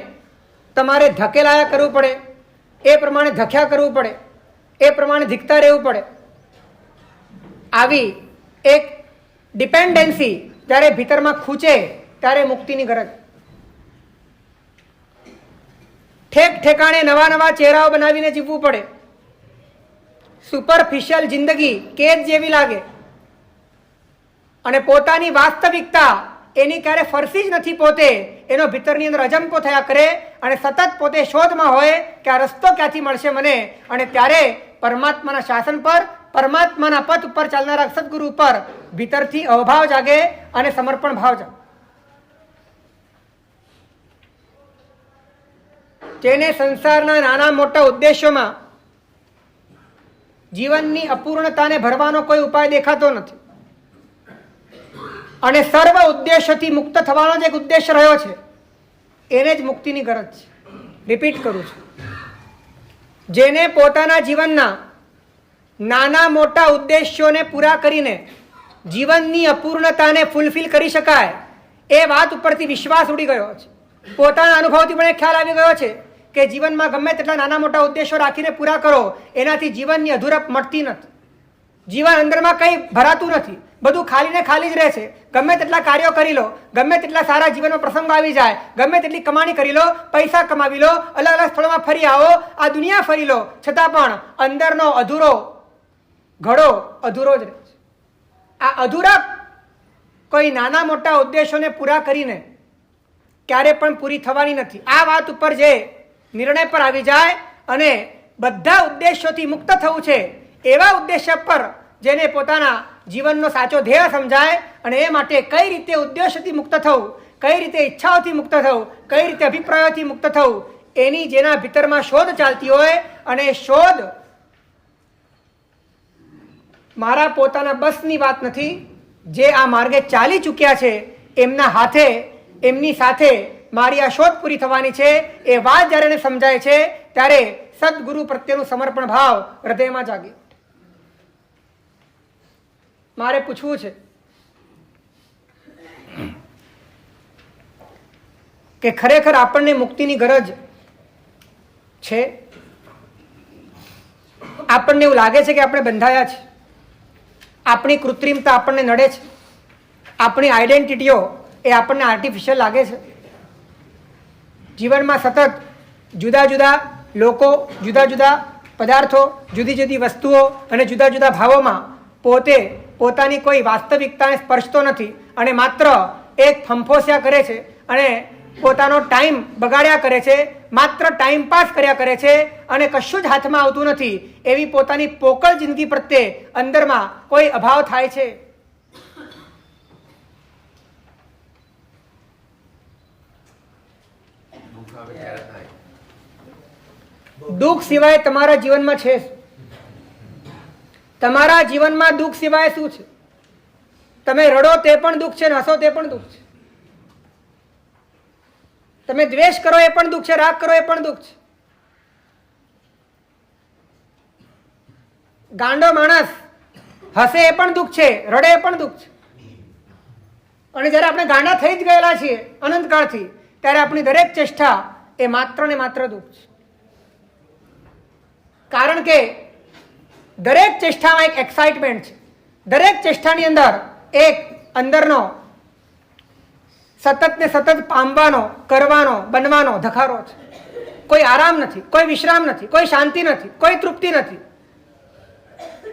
તમારે ધકેલાયા કરવું પડે, એ પ્રમાણે ધક્યા કરવું પડે, એ પ્રમાણે ધીકતા રહેવું પડે. આવી એક ડિપેન્ડન્સી જ્યારે ભીતરમાં ખૂંચે ત્યારે મુક્તિની ગરજ. ઠેક ઠેકાણે નવા નવા ચહેરાઓ બનાવીને જીવવું પડે. સુપરફિશિયલ જિંદગી કેદ જેવી લાગે અને પોતાની વાસ્તવિકતા એની ક્યારે ફરસી જ નથી. પોતે એનો ભીતરની અંદર અજંપો થયા કરે અને સતત પોતે શોધમાં હોય કે આ રસ્તો ક્યાંથી મળશે મને. અને ત્યારે પરમાત્માના શાસન પર, પરમાત્માના પથ ઉપર ચાલનારા સદગુરુ ઉપર ભીતરથી અભાવ જાગે અને સમર્પણ ભાવ જાગે. જેને સંસારના નાના મોટા ઉદ્દેશ્યોમાં જીવનની અપૂર્ણતાને ભરવાનો કોઈ ઉપાય દેખાતો નથી અને સર્વ ઉદ્દેશ્યથી મુક્ત થવાનો જ એક ઉદ્દેશ્ય રહ્યો છે, એને જ મુક્તિની ગરજ છે. રિપીટ કરું છું, જેને પોતાના જીવનના નાના મોટા ઉદ્દેશ્યોને પૂરા કરીને જીવનની અપૂર્ણતાને ફૂલફિલ કરી શકાય એ વાત ઉપરથી વિશ્વાસ ઉડી ગયો છે. પોતાના અનુભવથી પણ એક ખ્યાલ આવી ગયો છે કે જીવનમાં ગમે તેટલા નાના મોટા ઉદ્દેશો રાખીને પૂરા કરો, એનાથી જીવનની અધૂરપ મળતી નથી. જીવન અંદરમાં કંઈ ભરાતું નથી, બધું ખાલી ને ખાલી જ રહે છે. ગમે તેટલા કાર્યો કરી લો, ગમે તેટલા સારા જીવનનો પ્રસંગ આવી જાય, ગમે તેટલી કમાણી કરી લો, પૈસા કમાવી લો, અલગ અલગ સ્થળોમાં ફરી આવો, આ દુનિયા ફરી લો, છતાં પણ અંદરનો અધૂરો ઘડો અધૂરો જ રહે છે. આ અધૂરા કોઈ નાના મોટા ઉદ્દેશોને પૂરા કરીને ક્યારે પણ પૂરી થવાની નથી. આ વાત ઉપર જે નિર્ણય પર આવી જાય અને બધા ઉદ્દેશ્યોથી મુક્ત થવું છે એવા ઉદ્દેશ્ય પર જેને પોતાના જીવનનો સાચો ધ્યેય સમજાય અને એ માટે કઈ રીતે ઉદ્દેશ્યથી મુક્ત થવું, કઈ રીતે ઈચ્છાઓથી મુક્ત થવું, કઈ રીતે અભિપ્રાયોથી મુક્ત થવું, એની જેના ભીતરમાં શોધ ચાલતી હોય અને એ શોધ મારા પોતાના બસની વાત નથી. જે આ માર્ગે ચાલી ચૂક્યા છે એમના હાથે, એમની સાથે મારી આ શોધ પૂરી થવાની છે એ વાત જ્યારે એને સમજાય છે ત્યારે સદગુરુ પ્રત્યેનું સમર્પણ ભાવ હૃદયમાં જાગે. મારે પૂછવું છે કે ખરેખર આપણને મુક્તિની ગરજ છે? આપણને એવું લાગે છે કે આપણે બંધાયા છે, આપણી કૃત્રિમતા આપણને નડે છે, આપણી આઈડેન્ટિટીઓ એ આપણને આર્ટિફિશિયલ લાગે છે. જીવનમાં સતત જુદા જુદા લોકો, જુદા જુદા પદાર્થો, જુદી જુદી વસ્તુઓ અને જુદા જુદા ભાવોમાં પોતે પોતાની કોઈ વાસ્તવિકતાને સ્પર્શતો નથી અને માત્ર એક ફંફોસ્યા કરે છે અને પોતાનો ટાઈમ બગાડ્યા કરે છે, માત્ર ટાઈમ પાસ કર્યા કરે છે અને કશું જ હાથમાં આવતું નથી. એવી પોતાની પોકળ જિંદગી પ્રત્યે અંદરમાં કોઈ અભાવ થાય છે. દુઃખ સિવાય તમારા જીવનમાં છે? તમારા જીવનમાં દુઃખ સિવાય શું છે? તમે રડો તે પણ દુઃખ છે, હસો તે પણ દુઃખ છે. તમે દ્વેષ કરો એ પણ દુઃખ છે, રાગ કરો એ પણ દુઃખ છે. ગાંડો માણસ હસે એ પણ દુઃખ છે, રડે એ પણ દુઃખ છે. અને જ્યારે આપણે ગાંડા થઈ જ ગયેલા છીએ અનંતકાળથી, ત્યારે આપણી દરેક ચેષ્ટા એ માત્ર ને માત્ર દુઃખ છે. કારણ કે દરેક ચેષ્ટામાં એક એક્સાઇટમેન્ટ છે, દરેક ચેષ્ટાની અંદર એક અંદરનો સતત ને સતત પામવાનો, કરવાનો, બનવાનો ધખારો છે. કોઈ આરામ નથી, કોઈ વિશ્રામ નથી, કોઈ શાંતિ નથી, કોઈ તૃપ્તિ નથી.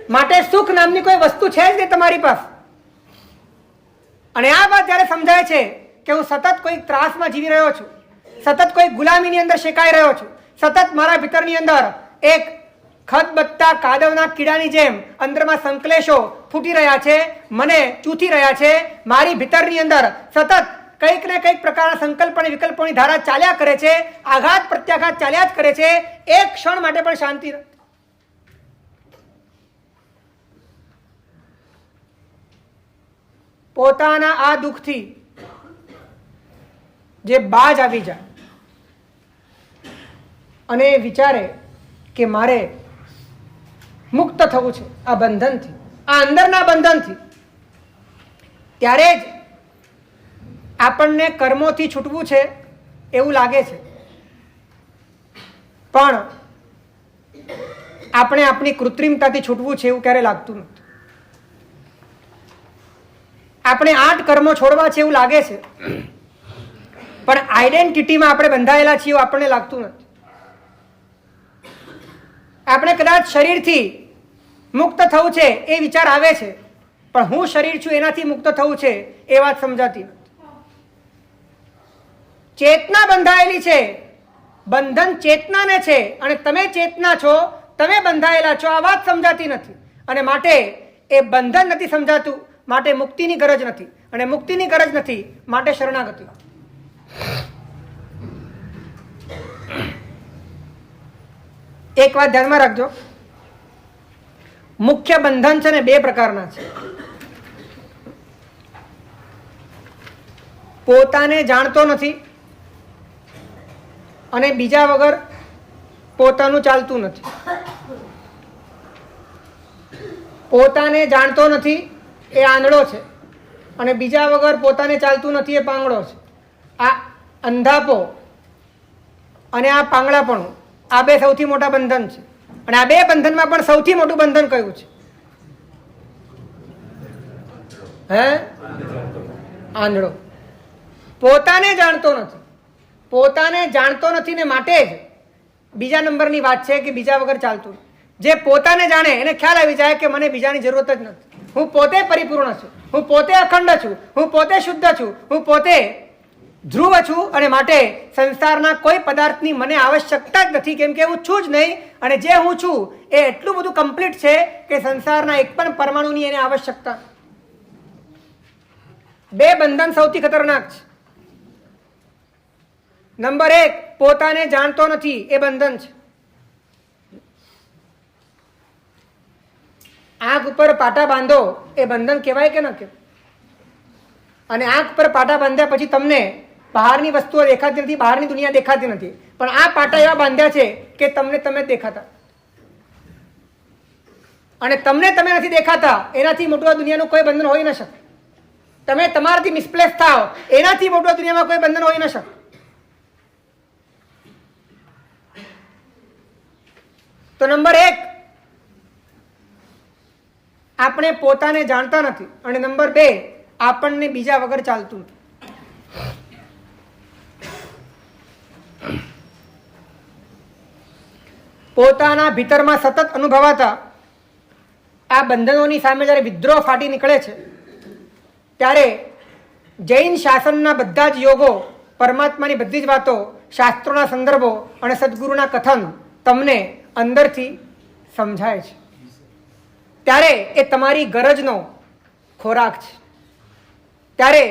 માટે સુખ નામની કોઈ વસ્તુ છે જ નહીં તમારી પાસે. અને આ વાત જ્યારે સમજાય છે કે હું સતત કોઈ ત્રાસમાં જીવી રહ્યો છું, સતત કોઈ ગુલામીની અંદર શેકાઈ રહ્યો છું, સતત મારા ભીતરની અંદર એક ખદબત્તા કાદવના કીડાની જેમ અંદરમાં સંકલેશો ફૂટી રહ્યા છે, મને ચૂથી રહ્યા છે, મારી ભીતરની અંદર સતત કંઈક ને કંઈક પ્રકારના સંકલ્પ અને વિકલ્પોની ધારા ચાલ્યા કરે છે, આઘાત પ્રત્યાઘાત ચાલ્યા જ કરે છે, એક ક્ષણ માટે પણ શાંતિ નથી. પોતાના આ દુઃખથી જે બાજ આવી જાય અને એ વિચારે કે મારે મુક્ત થવું છે આ બંધનથી, આ અંદરના બંધનથી, ત્યારે જ આપણને કર્મોથી છૂટવું છે એવું લાગે છે. પણ આપણે આપણી કૃત્રિમતાથી છૂટવું છે એવું ક્યારે લાગતું નથી. આપણે 8 કર્મો છોડવા છે એવું લાગે છે, પણ આઈડેન્ટિટીમાં આપણે બંધાયેલા છીએ એવું આપણને લાગતું નથી. આપણે કદાચ શરીરથી મુક્ત થવું છે એ વિચાર આવે છે, પણ હું શરીર છું એનાથી મુક્ત થવું છે એ વાત સમજાતી નથી. ચેતના બંધાયેલી છે, બંધન ચેતનાને છે, અને તમે ચેતના છો, તમે બંધાયેલા છો, આ વાત સમજાતી નથી. અને માટે એ બંધન નથી સમજાતું, માટે મુક્તિની ગરજ નથી, અને મુક્તિની ગરજ નથી માટે શરણાગતિ. એક વાત ધ્યાનમાં રાખજો, મુખ્ય બંધન છે ને 2 પ્રકારના છે. પોતાને જાણતો નથી અને બીજા વગર પોતાનું ચાલતું નથી. પોતાને જાણતો નથી એ આંધળો છે, અને બીજા વગર પોતાને ચાલતું નથી એ પાંગળો છે. આ અંધાપો અને આ પાંગળાપણું, આ 2 સૌથી મોટા બંધન છે. અને આ 2 બંધનમાં પણ સૌથી મોટું બંધન કયું છે? આંધળો. પોતાને જાણતો નથી, પોતાને જાણતો નથી ને માટે જ બીજા નંબરની વાત છે કે બીજા વગર ચાલતું. જે પોતાને જાણે એને ખ્યાલ આવી જાય કે મને બીજાની જરૂરત જ નથી, હું પોતે પરિપૂર્ણ છું, હું પોતે અખંડ છું, હું પોતે શુદ્ધ છું, હું પોતે ધ્રુવ છું, અને માટે સંસારના કોઈ પદાર્થની મને આવશ્યકતા જ નથી, કેમ કે હું છું જ નહીં. અને જે હું છું એ એટલું બધું કમ્પ્લીટ છે કે સંસારના એક પણ પરમાણુની એને આવશ્યકતા. 2 બંધન સૌથી ખતરનાક છે. નંબર 1, પોતાને જાણતો નથી એ બંધન છે. આંખ ઉપર પાટા બાંધો એ બંધન કહેવાય કે ન કહેવાય? અને આંખ પર પાટા બાંધ્યા પછી તમને બહારની વસ્તુઓ દેખાતી નથી, બહારની દુનિયા દેખાતી નથી, પણ આ પાટા એવા બાંધ્યા છે કે તમને તમે જ દેખાતા. અને તમને તમે નથી દેખાતા એનાથી મોટું આ દુનિયાનું કોઈ બંધન હોઈ ન શકે. તમે તમારાથી મિસપ્લેસ થાવ એનાથી મોટું દુનિયામાં કોઈ બંધન હોઈ ન શકે. તો નંબર 1, આપણે પોતાને જાણતા નથી, અને નંબર 2, આપણને બીજા વગર ચાલતું નથી. પોતાના ભીતરમાં સતત અનુભવાતા આ બંધનોની સામે જ્યારે વિદ્રોહ ફાટી નીકળે છે, ત્યારે જૈન શાસનના બધા જ યોગો, પરમાત્માની બધી જ વાતો, શાસ્ત્રોના સંદર્ભો અને સદગુરુના કથન તમને અંદરથી સમજાય છે. ત્યારે એ તમારી ગરજનો ખોરાક છે, ત્યારે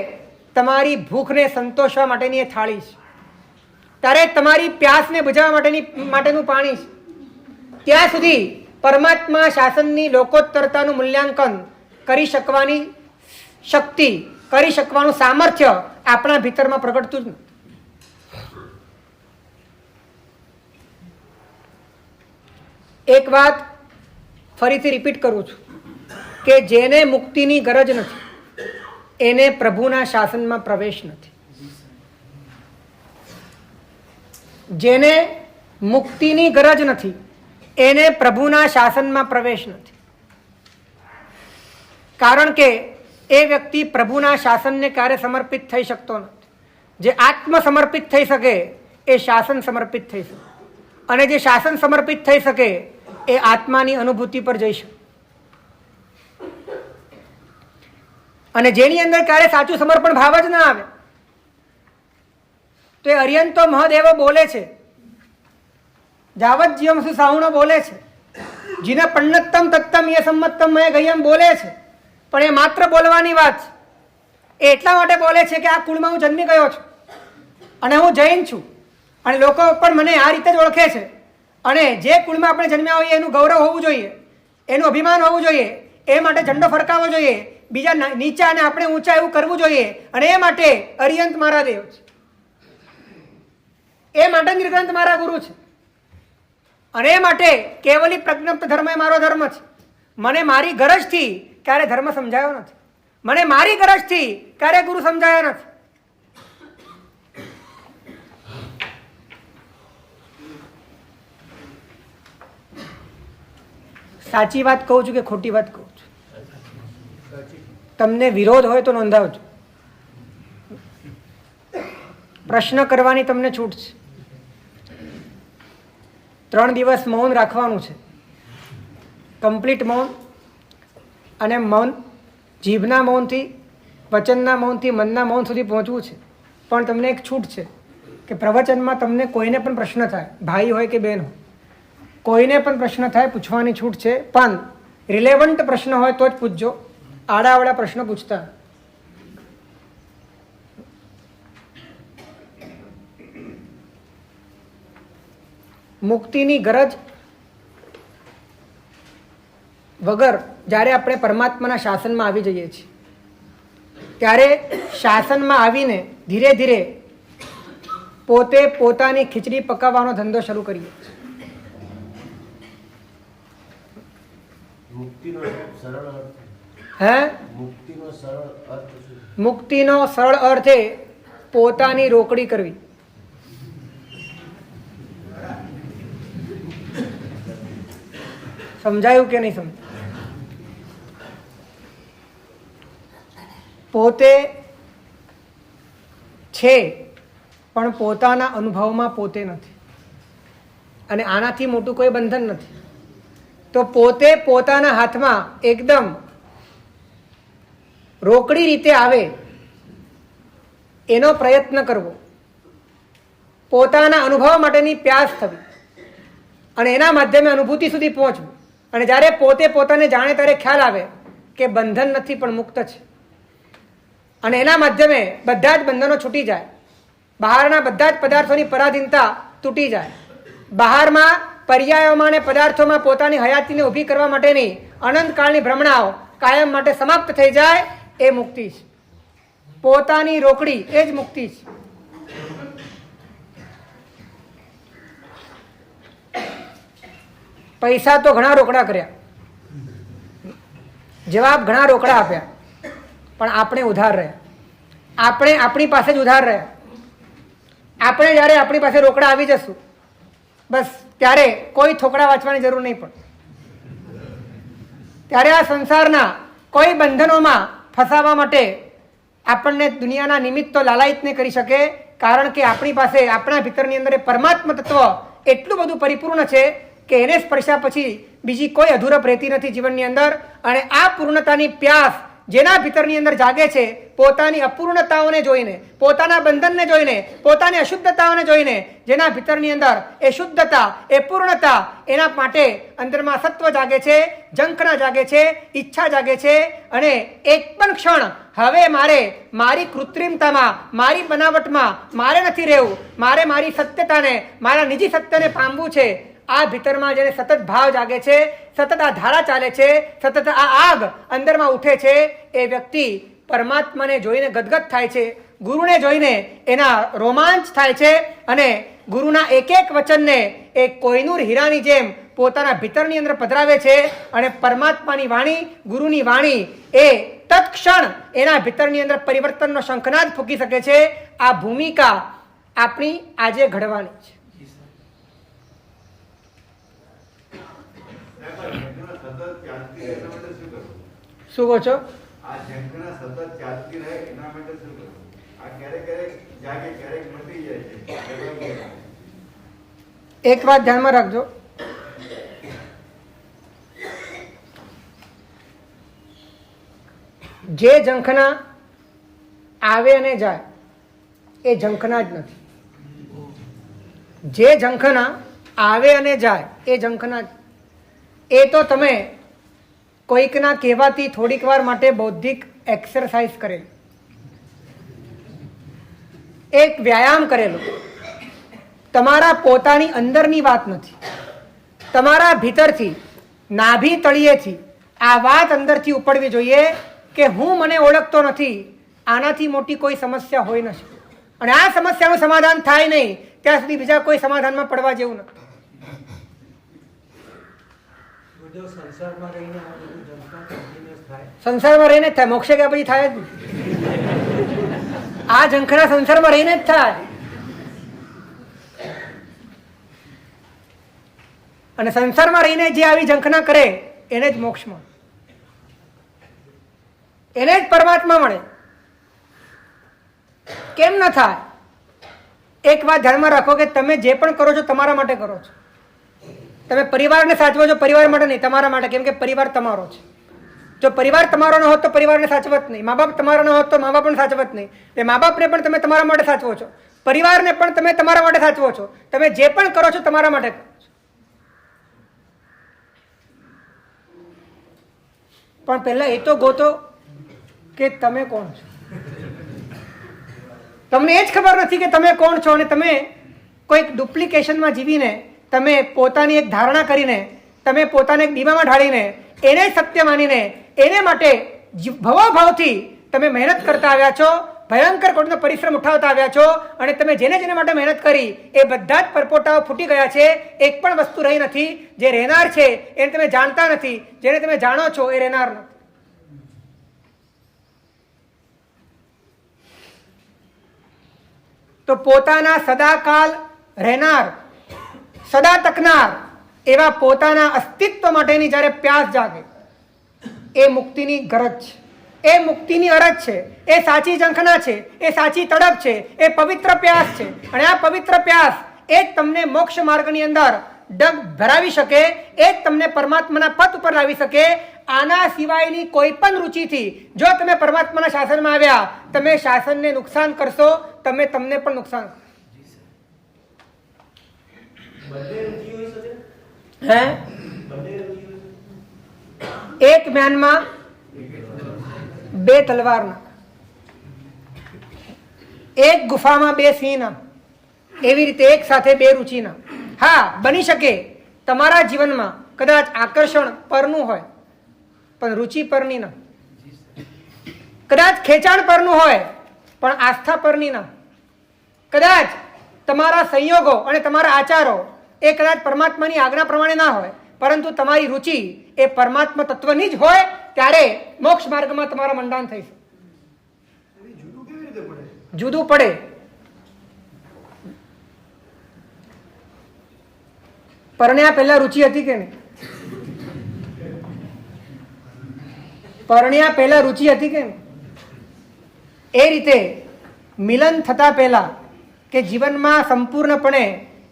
તમારી ભૂખને સંતોષવા માટેની એ થાળી છે, ત્યારે તમારી પ્યાસને બુઝાવવા માટેનું પાણી છે. ત્યાં સુધી પરમાત્મા શાસનની લોકોત્તરતાનું મૂલ્યાંકન કરી શકવાની શક્તિ, કરી શકવાનું સામર્થ્ય આપણા ભીતરમાં પ્રગટતું જ નથી. એક વાત ફરીથી રિપીટ કરું છું કે જેને મુક્તિની ગરજ નથી એને પ્રભુના શાસનમાં પ્રવેશ નથી. જેને મુક્તિની ગરજ નથી એને પ્રભુના શાસનમાં પ્રવેશ નથી. કારણ કે એ વ્યક્તિ પ્રભુના શાસનને ક્યારે સમર્પિત થઈ શકતો નથી. જે આત્મ સમર્પિત થઈ શકે એ શાસન સમર્પિત થઈ શકે, અને જે શાસન સમર્પિત થઈ શકે એ આત્માની અનુભૂતિ પર જઈ શકે. અને જેની અંદર ક્યારે સાચું સમર્પણ ભાવ જ ના આવે તો એ અર્યંતો મહદેવો બોલે છે, જાવત જીવમ સુસાહુણો બોલે છે, જીને પન્નત્તમ તત્તમ એ સંમત્તમ મેં ગયમ બોલે છે, પણ એ માત્ર બોલવાની વાત છે. એ એટલા માટે બોલે છે કે આ કુળમાં હું જન્મી ગયો છું અને હું જૈન છું, અને લોકો પણ મને આ રીતે જ ઓળખે છે, અને જે કુળમાં આપણે જન્મ્યા હોઈએ એનું ગૌરવ હોવું જોઈએ, એનું અભિમાન હોવું જોઈએ, એ માટે ઝંડો ફરકાવવો જોઈએ, બીજા નીચા અને આપણે ઊંચા એવું કરવું જોઈએ, અને એ માટે અરિયંત મારા દેવ છે, એ માટે નિર્ગ્રંથ મારા ગુરુ છે. અને એ માટે કેવલી પ્રજ્ઞપ્ત ધર્મ એ મારો ધર્મ છે. મને મારી ગરજથી ક્યારે ધર્મ સમજાયો નથી. મને મારી ગરજથી ક્યારે ગુરુ સમજાયા નથી. સાચી વાત કહું છું કે ખોટી વાત કહું છું? તમને વિરોધ હોય તો નોંધાવજો. પ્રશ્ન કરવાની તમને છૂટ છે. 3 દિવસ મૌન રાખવાનું છે. કમ્પ્લીટ મૌન. અને મૌન જીભના મૌનથી, વચનના મૌનથી મનના મૌન સુધી પહોંચવું છે. પણ તમને એક છૂટ છે કે પ્રવચનમાં તમને કોઈને પણ પ્રશ્ન થાય, ભાઈ હોય કે બહેન હોય, કોઈને પણ પ્રશ્ન થાય પૂછવાની છૂટ છે. પણ રિલેવન્ટ પ્રશ્ન હોય તો જ પૂછજો. આડાઅવળા પ્રશ્ન પૂછતા. મુક્તિની ગરજ વગર જ્યારે આપણે પરમાત્માના શાસનમાં આવી જઈએ છીએ ત્યારે શાસનમાં આવીને ધીરે ધીરે પોતે પોતાની ખીચડી પકાવવાનો ધંધો શરૂ કરીએ. મુક્તિનો સરળ અર્થ એ પોતાની રોકડી કરવી. સમજાયું કે નહીં સમજાયું? પોતે છે પણ પોતાના અનુભવમાં પોતે નથી. અને આનાથી મોટું કોઈ બંધન નથી. તો પોતે પોતાના હાથમાં એકદમ રોકડી રીતે આવે એનો પ્રયત્ન કરવો. પોતાના અનુભવ માટેની પ્યાસ થવી અને એના માધ્યમે અનુભૂતિ સુધી પહોંચવું. અને જ્યારે પોતે પોતાને જાણે ત્યારે ખ્યાલ આવે કે બંધન નથી પણ મુક્ત છે. અને એના માધ્યમે બધા જ બંધનો છૂટી જાય. બહારના બધા જ પદાર્થોની પરાધીનતા તૂટી જાય. બહારમાં પર્યાયોમાં અને પદાર્થોમાં પોતાની હયાતીને ઊભી કરવા માટેની અનંતકાળની ભ્રમણાઓ કાયમ માટે સમાપ્ત થઈ જાય. એ મુક્તિ છે. પોતાની રોકડી એ જ મુક્તિ છે. પૈસા તો ઘણા રોકડા કર્યા, જવાબ ઘણા રોકડા આપ્યા, પણ આપણે ઉધાર રહ્યા. આપણે આપણી પાસે જ ઉધાર રહ્યા. આપણે જ્યારે આપણી પાસે રોકડા આવી જશું બસ ત્યારે કોઈ થોકડા વાંચવાની જરૂર નહીં પડે. ત્યારે આ સંસારના કોઈ બંધનોમાં ફસાવા માટે આપણને દુનિયાના નિમિત્તો લાલાયિત નહીં કરી શકે. કારણ કે આપણી પાસે આપણા ભીતરની અંદર એ પરમાત્મા તત્વ એટલું બધું પરિપૂર્ણ છે કે એને સ્પર્શ્યા પછી બીજી કોઈ અધૂરપ રહેતી નથી જીવનની અંદર. અને આ પૂર્ણતાની પ્યાસ જેના ભીતરની અંદર જાગે છે, પોતાની અપૂર્ણતાઓને જોઈને, પોતાના બંધનને જોઈને, પોતાની અશુદ્ધતાઓને જોઈને, જેના ભીતરની અંદર એ શુદ્ધતા, એ પૂર્ણતા, એના માટે અંદરમાં સત્વ જાગે છે, ઝંખના જાગે છે, ઈચ્છા જાગે છે. અને એક પણ ક્ષણ હવે મારી કૃત્રિમતામાં, મારી બનાવટમાં મારે નથી રહેવું. મારે મારી સત્યતાને, મારા નિજી સત્યને પામવું છે. આ ભીતરમાં જેને સતત ભાવ જાગે છે, સતત આ ધારા ચાલે છે, સતત આ આગ અંદરમાં ઉઠે છે, એ વ્યક્તિ પરમાત્માને જોઈને ગદગદ થાય છે. ગુરુને જોઈને એના રોમાંચ થાય છે. અને ગુરુના એક એક વચનને એ કોહિનૂર હીરાની જેમ પોતાના ભીતરની અંદર પધરાવે છે. અને પરમાત્માની વાણી, ગુરુની વાણી એ તત્ક્ષણ એના ભીતરની અંદર પરિવર્તનનો શંખનાદ ફૂંકી શકે છે. આ ભૂમિકા આપણી આજે ઘડવાની છે. શું કહો છો? આ ઝંખના સતત ચાલતી રહે એના માટે શું કરવું? આ ક્યારેક ક્યારેક જાગે, ક્યારેક મટી જાય છે. એક વાત ધ્યાનમાં રાખજો. જે ઝંખના આવે અને જાય એ ઝંખના જ નથી. જે ઝંખના આવે અને જાય એ ઝંખના એ તો તમે કોઈકના કહેવાથી થોડીક વાર માટે બૌદ્ધિક એક્સરસાઇઝ કરેલું, એક વ્યાયામ કરેલો, તમારા પોતાની અંદરની વાત નથી. તમારા ભીતરથી, નાભી તળિયેથી આ વાત અંદરથી ઉપડવી જોઈએ કે હું મને ઓળખતો નથી. આનાથી મોટી કોઈ સમસ્યા હોય નથી. અને આ સમસ્યાનું સમાધાન થાય નહીં ત્યાં સુધી બીજા કોઈ સમાધાનમાં પડવા જેવું નથી. સંસારમાં રહીને જ થાય, મોક્ષે ગયા પછી થાય જ નહીં. આ ઝંખના સંસારમાં રહીને જ થાય. અને સંસારમાં રહીને જે આવી ઝંખના કરે એને જ મોક્ષ મળે, એને જ પરમાત્મા મળે. કેમ ન થાય? એક વાત ધ્યાનમાં રાખો કે તમે જે પણ કરો છો તમારા માટે કરો છો. તમે પરિવારને સાચવો છો, પરિવાર માટે નહીં, તમારા માટે. કેમ કે પરિવાર તમારો છે. જો પરિવાર તમારો ન હોત તો પરિવારને સાચવત નહીં, મા બાપ તમારો ન હોત તો મા બાપને સાચવત નહીં. એ મા બાપને પણ તમે તમારા માટે સાચવો છો, પરિવારને પણ તમે તમારા માટે સાચવો છો. તમે જે પણ કરો છો તમારા માટે કરો છો. પણ પહેલા એ તો ગોતો કે તમે કોણ છો. તમને એ જ ખબર નથી કે તમે કોણ છો, અને તમે કોઈક ડુપ્લિકેશનમાં જીવીને, તમે પોતાની એક ધારણા કરીને, તમે પોતાને એક દીવામાં ઢાળીને, એને સત્ય માનીને, એને માટે ભવોભાવથી તમે મહેનત કરતા આવ્યા છો, ભયંકર કોટનો પરિશ્રમ ઉઠાવતા આવ્યા છો. અને તમે જેને જેને માટે મહેનત કરી એ બધા જ પરપોટાઓ ફૂટી ગયા છે. એક પણ વસ્તુ રહી નથી. જે રહેનાર છે એને તમે જાણતા નથી, જેને તમે જાણો છો એ રહેનાર નથી. તો પોતાના સદાકાલ રહેનાર, સદા તકનાર એવા પોતાના અસ્તિત્વ માટેની જ્યારે પ્યાસ જાગે, એ મુક્તિની ગરજ છે, એ મુક્તિની અરજ છે, એ સાચી ઝંખના છે, એ સાચી તડપ છે, એ પવિત્ર પ્યાસ છે. અને આ પવિત્ર પ્યાસ એ જ તમને મોક્ષ માર્ગની અંદર ડગ ભરાવી શકે, એ જ તમને પરમાત્માના પથ ઉપર લાવી શકે. આના સિવાયની કોઈ પણ રુચિથી જો તમે પરમાત્માના શાસનમાં આવ્યા, તમે શાસનને નુકસાન કરશો, તમે તમને પણ નુકસાન કરશો. હે એક મ્યાનમાં બે તલવારના, એક ગુફામાં બે સિંહના, એવી રીતે એક સાથે બે રુચિના. હા, બની શકે તમારા જીવનમાં કદાચ આકર્ષણ પરનું હોય પણ રુચિ પરની ના, કદાચ ખેંચાણ પરનું હોય પણ આસ્થા પરની ના, કદાચ તમારા સંયોગો અને તમારા આચારો એ કદાચ પરમાત્માની આજ્ઞા પ્રમાણે ના હોય, પરંતુ તમારી રુચિ એ પરમાત્મા તત્વની જ હોય. ત્યારે મોક્ષ માર્ગમાં તમારા મંડાણ થઈ શકે. જુદું પડે. પરણ્યા પહેલા રુચિ હતી કે નહીં? પરણ્યા પહેલા રુચિ હતી કે નહીં? એ રીતે મિલન થતા પહેલા કે જીવનમાં સંપૂર્ણપણે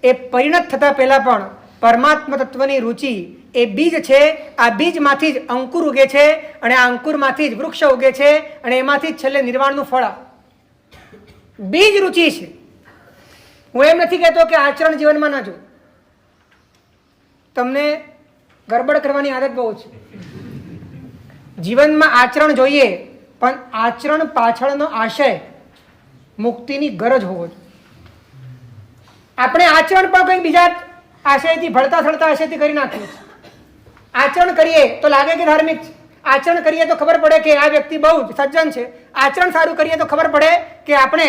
એ પરિણત થતા પહેલા પણ પરમાત્મા તત્વની રુચિ એ બીજ છે. આ બીજમાંથી જ અંકુર ઉગે છે, અને આ અંકુરમાંથી જ વૃક્ષ ઉગે છે, અને એમાંથી જ છેલ્લે નિર્વાણનું ફળ. બીજ રુચિ છે. હું એમ નથી કહેતો કે આચરણ જીવનમાં ના જો. તમને ગરબડ કરવાની આદત બહુ છે. જીવનમાં આચરણ જોઈએ, પણ આચરણ પાછળનો આશય મુક્તિની ગરજ હોવો જોઈએ. આપણે આચરણ પણ કંઈક બીજા આશયથી, ભળતા થળતા આશયથી કરી નાખીએ છીએ. આચરણ કરીએ તો લાગે કે ધાર્મિક છે, આચરણ કરીએ તો ખબર પડે કે આ વ્યક્તિ બહુ સજ્જન છે, આચરણ સારું કરીએ તો ખબર પડે કે આપણે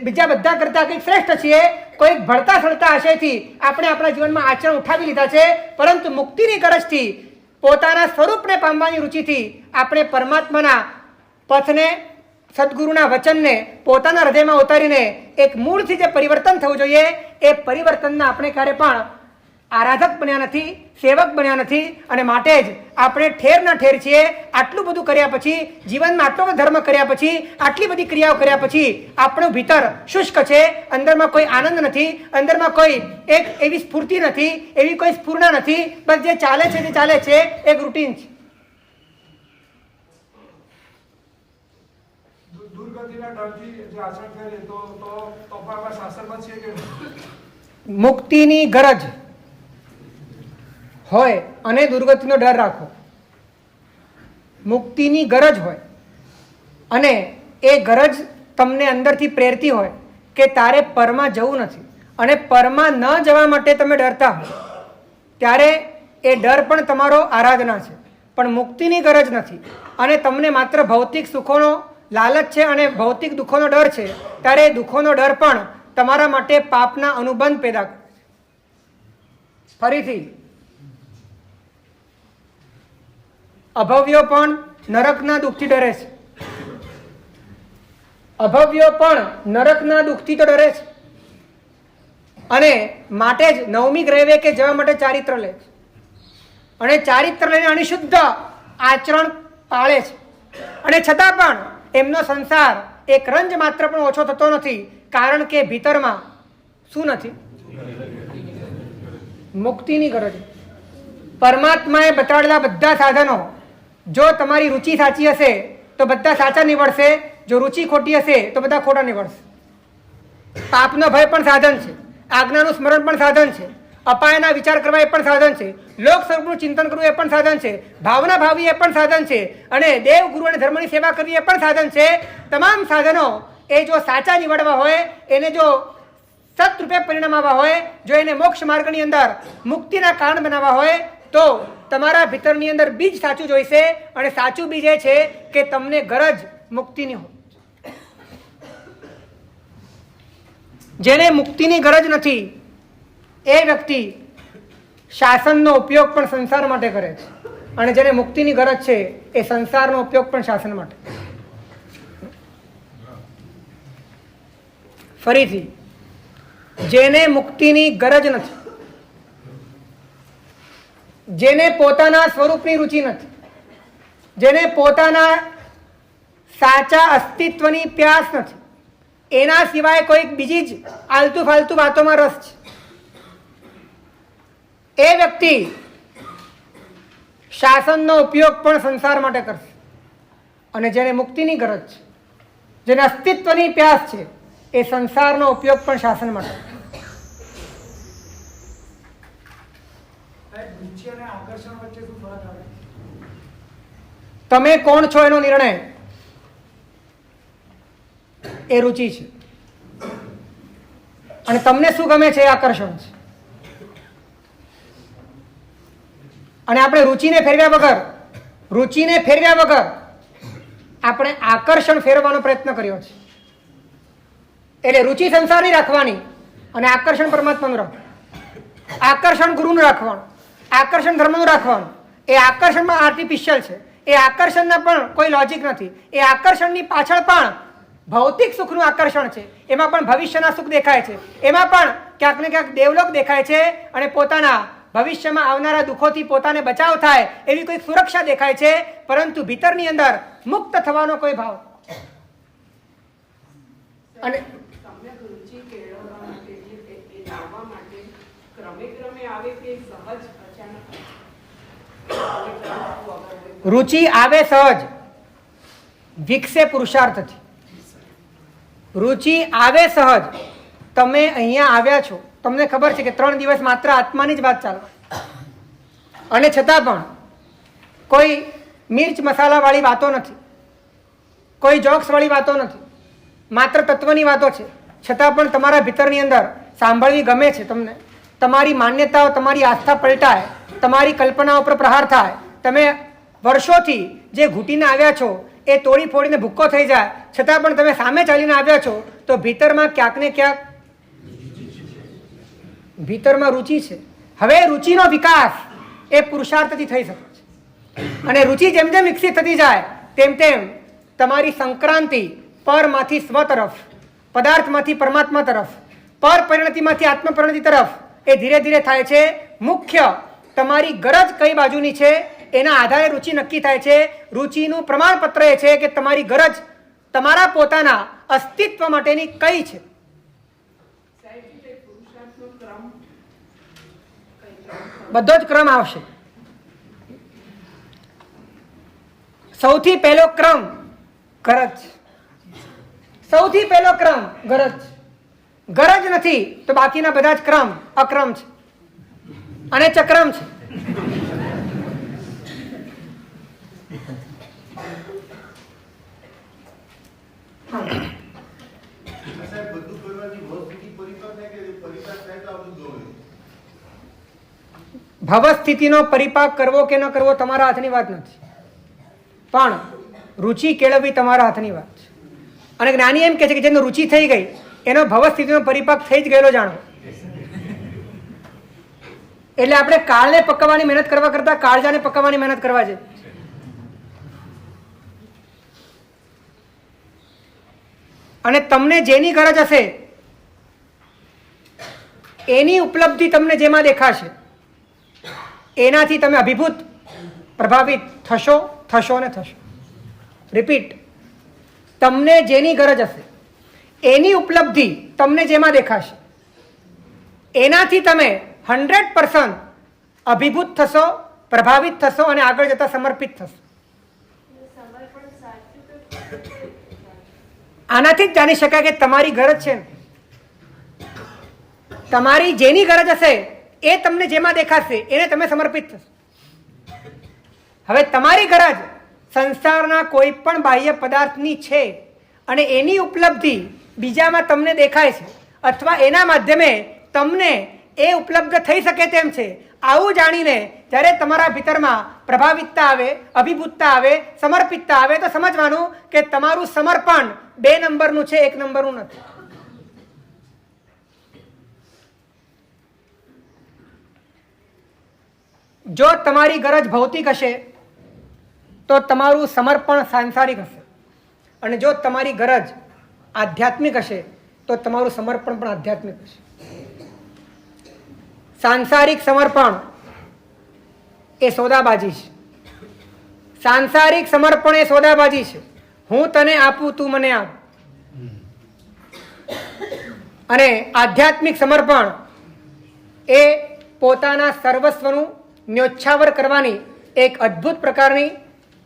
બીજા બધા કરતા કંઈક શ્રેષ્ઠ છીએ. કોઈક ભળતા થળતા આશયથી આપણે આપણા જીવનમાં આચરણ ઉઠાવી લીધા છે, પરંતુ મુક્તિની ગરજથી, પોતાના સ્વરૂપને પામવાની રુચિથી આપણે પરમાત્માના પથને, સદગુરુના વચનને પોતાના હૃદયમાં ઉતારીને એક મૂળથી જે પરિવર્તન થવું જોઈએ, એ પરિવર્તનના આપણે ક્યારે પણ આરાધક બન્યા નથી, સેવક બન્યા નથી. અને માટે જ આપણે ઠેરના ઠેર છીએ. આટલું બધું કર્યા પછી, જીવનમાં આટલો બધો ધર્મ કર્યા પછી, આટલી બધી ક્રિયાઓ કર્યા પછી આપણું ભીતર શુષ્ક છે, અંદરમાં કોઈ આનંદ નથી, અંદરમાં કોઈ એક એવી સ્ફૂર્તિ નથી, એવી કોઈ સ્ફૂર્ણા નથી. બસ જે ચાલે છે તે ચાલે છે, એક રૂટીન છે. મુક્તિની ગરજ હોય અને દુર્ગતિનો ડર રાખો. મુક્તિની ગરજ હોય અને એ ગરજ તમને અંદરથી પ્રેરતી હોય કે તારે પરમાં જવું નથી, અને પરમાં ન જવા માટે તમે ડરતા હો, ત્યારે એ ડર પણ તમારો આરાધના છે, પણ મુક્તિની ગરજ નથી. અને તમને માત્ર ભૌતિક સુખોનો લાલચ છે અને ભૌતિક દુઃખોનો ડર છે, ત્યારે એ દુઃખોનો ડર પણ તમારા માટે પાપના અનુબંધ પેદા કરે છે. ફરીથી અભવ્યો પણ નરકના દુઃખથી ડરે છે. અભવ્યો પણ નરકના દુઃખથી તો ડરે છે અને માટે જ 9મી ગ્રહવે કે જવા માટે ચારિત્ર લે છે અને ચારિત્ર લઈને અનિશુદ્ધ આચરણ પાળે છે અને છતાં પણ એમનો સંસાર એક રંજ માત્ર પણ ઓછો થતો નથી. કારણ કે ભીતરમાં શું નથી? મુક્તિની ગરજ. પરમાત્માએ બતાડેલા બધા સાધનો જો તમારી રુચિ સાચી હશે તો બધા સાચા નીવડશે, જો રુચિ ખોટી હશે તો બધા ખોટા નીવડશે. પાપનો ભય પણ સાધન છે, આજ્ઞાનું સ્મરણ પણ સાધન છે, અપાયના વિચાર કરવા એ પણ સાધન છે, લોક સ્વરૂપનું ચિંતન કરવું એ પણ સાધન છે, ભાવના ભાવી એ પણ સાધન છે અને દેવ ગુરુ અને ધર્મની સેવા કરવી એ પણ સાધન છે. તમામ સાધનો એ જો સાચા નીવડવા હોય, એને જો સત્રૂપે પરિણામ આવવા હોય, જો એને મોક્ષ માર્ગની અંદર મુક્તિના કારણ બનાવવા હોય તો તમારા ભીતરની અંદર બીજ સાચું જોઈશે અને સાચું બીજ એ છે કે તમને ગરજ મુક્તિની હોય. જેને મુક્તિની ગરજ નથી એ વ્યક્તિ શાસનનો ઉપયોગ પણ સંસાર માટે કરે છે અને જેને મુક્તિની ગરજ છે એ સંસારનો ઉપયોગ પણ શાસન માટે. ફરીથી, જેને મુક્તિની ગરજ નથી, જેને પોતાના સ્વરૂપની રુચિ નથી, જેને પોતાના સાચા અસ્તિત્વની પ્યાસ નથી, એના સિવાય કોઈક બીજી જ આલતુ ફાલતુ વાતોમાં રસ છે, એ વ્યક્તિ શાસનનો ઉપયોગ પણ સંસાર માટે કરશે અને જેને મુક્તિની ગરજ છે, જેને અસ્તિત્વની પ્યાસ છે, એ સંસારનો ઉપયોગ પણ શાસન માટે. તમે કોણ છો એનો નિર્ણય એ રુચિ છે અને તમને શું ગમે છે એ આકર્ષણ છે. અને આપણે રુચિને ફેરવ્યા વગર આપણે આકર્ષણ ફેરવવાનો પ્રયત્ન કર્યો છે. એટલે રુચિ સંસારની રાખવાની અને આકર્ષણ પરમાત્માનું રાખવું, આકર્ષણ ગુરુનું રાખવાનું, આકર્ષણ ધર્મનું રાખવાનું. એ આકર્ષણમાં આર્ટિફિશિયલ છે, એ આકર્ષણના પણ કોઈ લોજિક નથી. એ આકર્ષણની પાછળ પણ ભૌતિક સુખનું આકર્ષણ છે, એમાં પણ ભવિષ્યના સુખ દેખાય છે, એમાં પણ ક્યાંક ને ક્યાંક દેવલોક દેખાય છે અને પોતાના ભવિષ્યમાં આવનારા દુઃખોથી પોતાને બચાવ થાય એવી કોઈ સુરક્ષા દેખાય છે, પરંતુ ભીતરની અંદર મુક્ત થવાનો કોઈ ભાવ. અને રુચિ આવે સહજ, વિકસે પુરુષાર્થથી. રુચિ આવે સહજ. તમે અહીંયા આવ્યા છો, તમને ખબર છે કે 3 દિવસ માત્ર આત્માની જ વાત ચાલે અને છતાં પણ કોઈ મિર્ચ મસાલાવાળી વાતો નથી, કોઈ જોક્સવાળી વાતો નથી, માત્ર તત્વની વાતો છે. છતાં પણ તમારા ભીતરની અંદર સાંભળવી ગમે છે તમને. તમારી માન્યતાઓ, તમારી આસ્થા પલટાય, તમારી કલ્પનાઓ પર પ્રહાર થાય. તમે વર્ષોથી જે ઘૂંટીને આવ્યા છો એ તોડી ફોડીને ભૂક્કો થઈ જાય, છતાં પણ તમે સામે ચાલીને આવ્યા છો તો ભીતરમાં ક્યાંક ને ક્યાંક ભીતરમાં રુચિ છે. હવે રુચિનો વિકાસ એ પુરુષાર્થથી થઈ શકે છે અને રુચિ જેમ જેમ વિકસિત થતી જાય તેમ તેમ તમારી સંક્રાંતિ પરમાંથી સ્વ તરફ, પદાર્થમાંથી પરમાત્મા તરફ, પર પરિણતિમાંથી આત્મ પરિણતિ તરફ એ ધીરે ધીરે થાય છે. મુખ્ય તમારી ગરજ કઈ બાજુની છે એના આધારે રુચિ નક્કી થાય છે. રુચિનું પ્રમાણપત્ર એ છે કે તમારી ગરજ તમારા પોતાના અસ્તિત્વ માટેની કઈ છે. બધો જ ક્રમ આવશે. સૌથી પહેલો ક્રમ ગરજ, સૌથી પહેલો ક્રમ ગરજ. ગરજ નથી તો બાકીના બધા જ ક્રમ અક્રમ છે અને ચક્રમ છે. ભવસ્થિતિનો પરિપાક કરવો કે ન કરવો તમારા હાથની વાત નથી, પણ રુચિ કેળવવી તમારા હાથની વાત છે. અને જ્ઞાની એમ કહે છે કે જેનો રુચિ થઈ ગઈ એનો ભવસ્થિતિનો પરિપાક થઈ જ ગયેલો જાણો. એટલે આપણે કાળને પકવવાની મહેનત કરવા કરતા કાળજાને પકવવાની મહેનત કરવા છે. અને તમને જેની ગરજ હશે એની ઉપલબ્ધિ તમને જેમાં દેખાશે એનાથી તમે અભિભૂત પ્રભાવિત થશો ને થશો. રિપીટ, તમને જેની ગરજ હશે એની ઉપલબ્ધિ તમને જેમાં દેખાશે એનાથી તમે 100% અભિભૂત થશો, પ્રભાવિત થશો અને આગળ જતા સમર્પિત થશો. આનાથી જ જાણી શકાય કે તમારી ગરજ છે ને. તમારી જેની ગરજ હશે એ તમને જેમાં દેખાશે એને તમે સમર્પિત થશો. હવે તમારી ગરજ સંસારના કોઈ પણ બાહ્ય પદાર્થની છે અને એની ઉપલબ્ધિ બીજામાં તમને દેખાય છે અથવા એના માધ્યમે તમને એ ઉપલબ્ધ થઈ શકે તેમ છે. આવું જાણીને જ્યારે તમારા ભીતરમાં પ્રભાવિતતા આવે, અભિભૂતતા આવે, સમર્પિતતા આવે તો સમજવાનું કે તમારું સમર્પણ 2 નંબરનું છે, 1 નંબરનું નથી. જો તમારી ગરજ ભૌતિક હશે તો તમારું સમર્પણ સાંસારિક હશે અને જો તમારી ગરજ આધ્યાત્મિક હશે તો તમારું સમર્પણ પણ આધ્યાત્મિક હશે. સાંસારિક સમર્પણ એ સોદાબાજી છે. સાંસારિક સમર્પણ એ સોદાબાજી છે. હું તને આપું, તું મને આપ. અને આધ્યાત્મિક સમર્પણ એ પોતાના સર્વસ્વનું ન્યોછાવર કરવાની એક અદ્ભુત પ્રકારની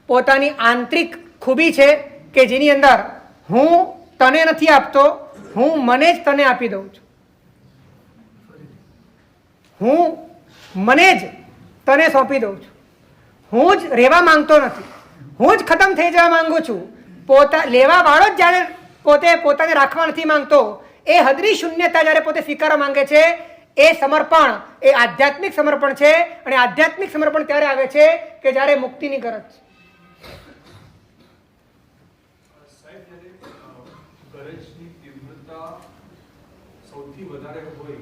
પોતાની આંતરિક ખૂબી છે કે જેની અંદર હું તને નથી આપતો, હું મને જ તને આપી દઉં છું. હું મને જ તને સોંપી દઉં છું. હું જ રહેવા માંગતો નથી, હું જ ખતમ થઈ જવા માંગુ છું. લેવા વાળો જ જ્યારે પોતે પોતાને રાખવા નથી માંગતો, એ હદની શૂન્યતા જ્યારે પોતે સ્વીકારવા માંગે છે એ સમર્પણ એ આધ્યાત્મિક સમર્પણ છે. અને આધ્યાત્મિક સમર્પણ ત્યારે આવે છે કે જ્યારે મુક્તિની ગરજ છે. ગરજની તીવ્રતા સૌથી વધારે હોય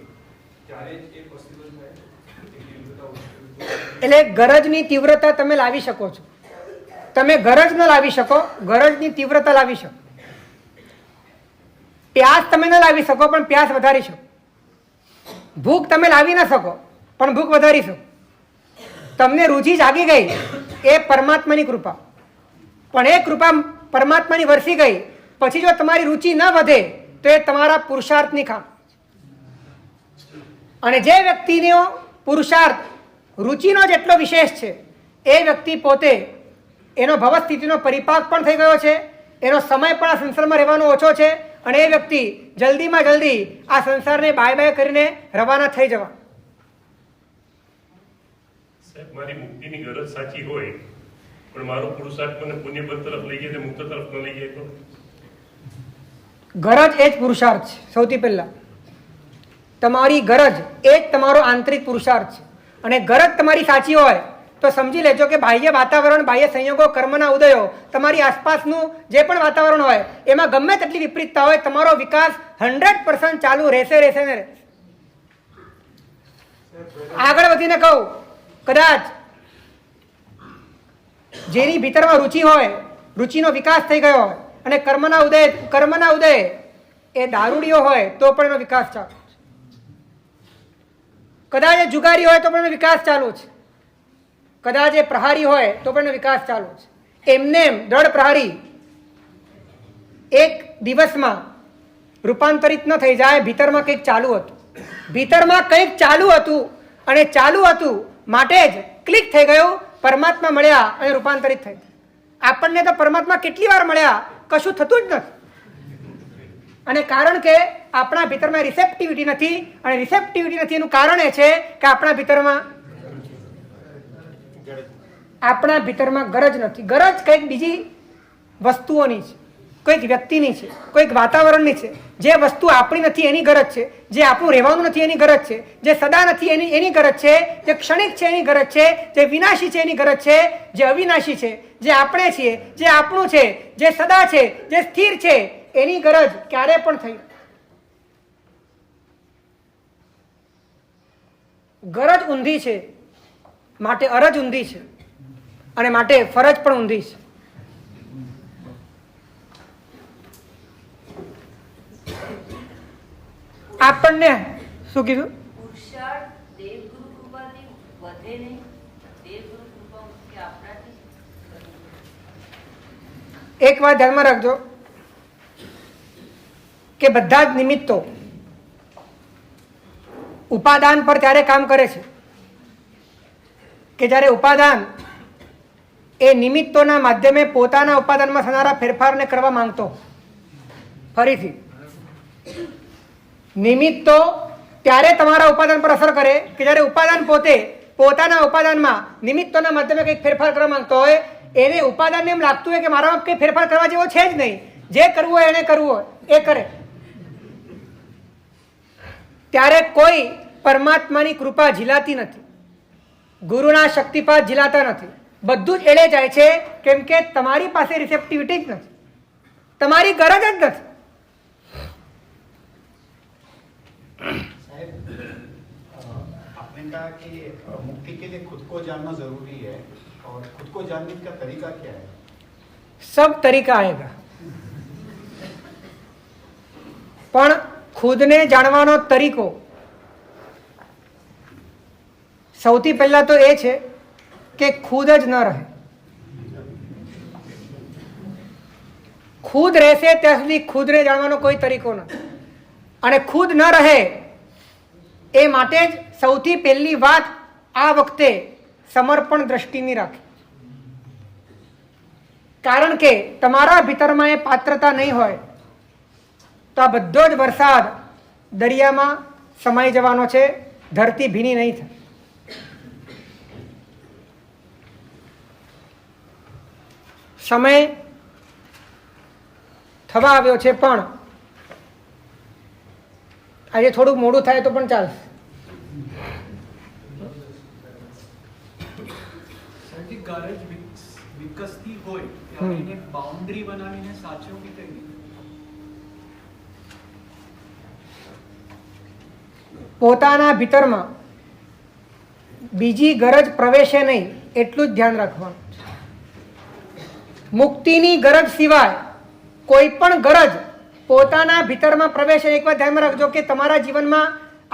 ત્યારે જ એ પોસિબલ થાય. એટલે ગરજની તીવ્રતા તમે લાવી શકો છો. તમે ગરજ ન લાવી શકો, ગરજની તીવ્રતા લાવી શકો. પ્યાસ તમે ન લાવી શકો પણ પ્યાસ વધારી શકો. ભૂખ તમે લાવી ન શકો પણ ભૂખ વધારી શકો. તમને રુચિ જાગી ગઈ એ પરમાત્માની કૃપા, પણ એ કૃપા પરમાત્માની વરસી ગઈ પછી જો તમારી રુચિ ન વધે તો એ તમારા પુરુષાર્થની ખામ. અને જે વ્યક્તિનો પુરુષાર્થ રુચિનો જેટલો વિશેષ છે એ વ્યક્તિ પોતે એનો ભવસ્થિતિનો પરિપાક પણ થઈ ગયો છે, એનો સમય પણ આ સંસારમાં રહેવાનો ઓછો છે અને એ વ્યક્તિ જલ્દીમાં જલ્દી આ સંસારને બાય બાય કરીને રવાના થઈ જવા. સાહેબ, મારી મુક્તિની ગરજ સાચી હોય પણ મારો પુરુષાર્થ મને પુણ્યપદ તરફ લઈ જાય, મુક્ત તરફ ન લઈ જાય તો ગરજ એ જ પુરુષાર્થ છે. સૌથી પહેલા તમારી ગરજ એ જ તમારો આંતરિક પુરુષાર્થ છે. અને ગરજ તમારી સાચી હોય તો સમજી લેજો કે બાહ્ય વાતાવરણ, બાહ્ય સંયોગો, કર્મના ઉદયો, તમારી આસપાસનું જે પણ વાતાવરણ હોય એમાં ગમે તેટલી વિપરીતતા હોય, તમારો વિકાસ 100% ચાલુ રહેશે ને રહેશે. આગળ વધીને કહું, કદાચ જેની ભીતરમાં રુચિ હોય, રુચિનો વિકાસ થઈ ગયો હોય અને કર્મના ઉદય એ દારૂડિયો હોય તો પણ એનો વિકાસ ચાલુ છે. કદાચ એ જુગારી હોય તો પણ એનો વિકાસ ચાલુ છે. કદાચ એ પ્રહારી હોય તો પણ એનો વિકાસ ચાલુ છે. એમને એમ દ્રઢ પ્રહારી એક દિવસમાં રૂપાંતરિત ન થઈ જાય. ભીતરમાં કંઈક ચાલુ હતું, ભીતરમાં કંઈક ચાલુ હતું અને ચાલુ હતું માટે જ ક્લિક થઈ ગયું, પરમાત્મા મળ્યા અને રૂપાંતરિત થઈ. આપણને તો પરમાત્મા કેટલી વાર મળ્યા, કશું થતું જ નથી. અને કારણ કે આપણા ભીતરમાં રિસેપ્ટિવિટી નથી, અને રિસેપ્ટિવિટી નથી એનું કારણ એ છે કે આપણા ભીતરમાં ગરજ નથી. ગરજ કંઈક બીજી વસ્તુઓની છે, કોઈક વ્યક્તિની છે, કોઈક વાતાવરણની છે. જે વસ્તુ આપણી નથી એની ગરજ છે, જે આપણું રહેવાનું નથી એની ગરજ છે, જે સદા નથી એની ગરજ છે, જે ક્ષણિક છે એની ગરજ છે, જે વિનાશી છે એની ગરજ છે, જે અવિનાશી છે, જે આપણે છીએ, જે આપણું છે, જે સદા છે, જે સ્થિર છે એની ગરજ ક્યારે પણ થઈ. ગરજ ઊંધી છે માટે અરજ ઊંધી છે અને માટે ફરજ પણ ઊંધી છે. આપણને શું કીધું? પુરુષાર્થ દેવગુરુ કૃપાથી વધે નહીં, દેવગુરુ કૃપા કે આપણાથી. એક વાત ધ્યાનમાં રાખજો કે બધા જ નિમિત્તો ઉપાદાન પર ત્યારે કામ કરે છે કે જ્યારે ઉપાદાન એ નિમિત્તોના માધ્યમે પોતાના ઉપાદાનમાં થનારા ફેરફારને કરવા માંગતો. ફરીથી, નિમિત્તો ત્યારે તમારા ઉપાદાન પર અસર કરે કે જ્યારે ઉપાદાન પોતે પોતાના ઉપાદાનમાં નિમિત્તોના માધ્યમે કંઈક ફેરફાર કરવા માંગતો હોય. એને ઉપાદાનને એમ લાગતું હોય કે મારામાં કંઈ ફેરફાર કરવા જેવો છે જ નહીં, જે કરવું હોય એને કરવું હોય એ કરે. ત્યારે કોઈ પરમાત્માની કૃપા ઝીલાતી નથી, ગુરુના શક્તિપાત ઝીલાતા નથી. બધું જ એળે જાય છે કેમ કે તમારી પાસે રિસેપ્ટિવિટી જ નથી, તમારી ગરજ જ નથી. साहब, आपने कहा कि मुक्ति के लिए खुद को जानना जरूरी है और खुद को जानने का तरीका क्या है? सब तरीका आएगा, પણ ખુદને જાણવાનો તરીકો સૌથી પહેલા તો એ છે કે ખુદ જ ન રહે. ખુદ રહેશે ત્યાં સુધી ખુદને જાણવાનો કોઈ તરીકો નથી. અને ખુદ ન રહે એ માટે જ સૌથી પહેલી વાત આ વખતે સમર્પણ દ્રષ્ટિની રાખી. કારણ કે તમારા ભીતરમાં એ પાત્રતા નહીં હોય તો આ બધો જ વરસાદ દરિયામાં સમાઈ જવાનો છે, ધરતી ભીની નહીં થાય. સમય થવા આવ્યો છે પણ આજે થોડુંક મોડું થાય તો પણ ચાલશે. સૌથી ગરજ વિકસતી હોય ત્યારે એને બાઉન્ડ્રી બનાવીને સાચવવી કઈ રીતે? પોતાના ભીતરમાં બીજી ગરજ પ્રવેશે નહીં એટલું જ ધ્યાન રાખવાનું. મુક્તિની ગરજ સિવાય કોઈ પણ ગરજ પોતાના ભીતરમાં પ્રવેશે. એક વાર ધ્યાનમાં રાખજો કે તમારા જીવનમાં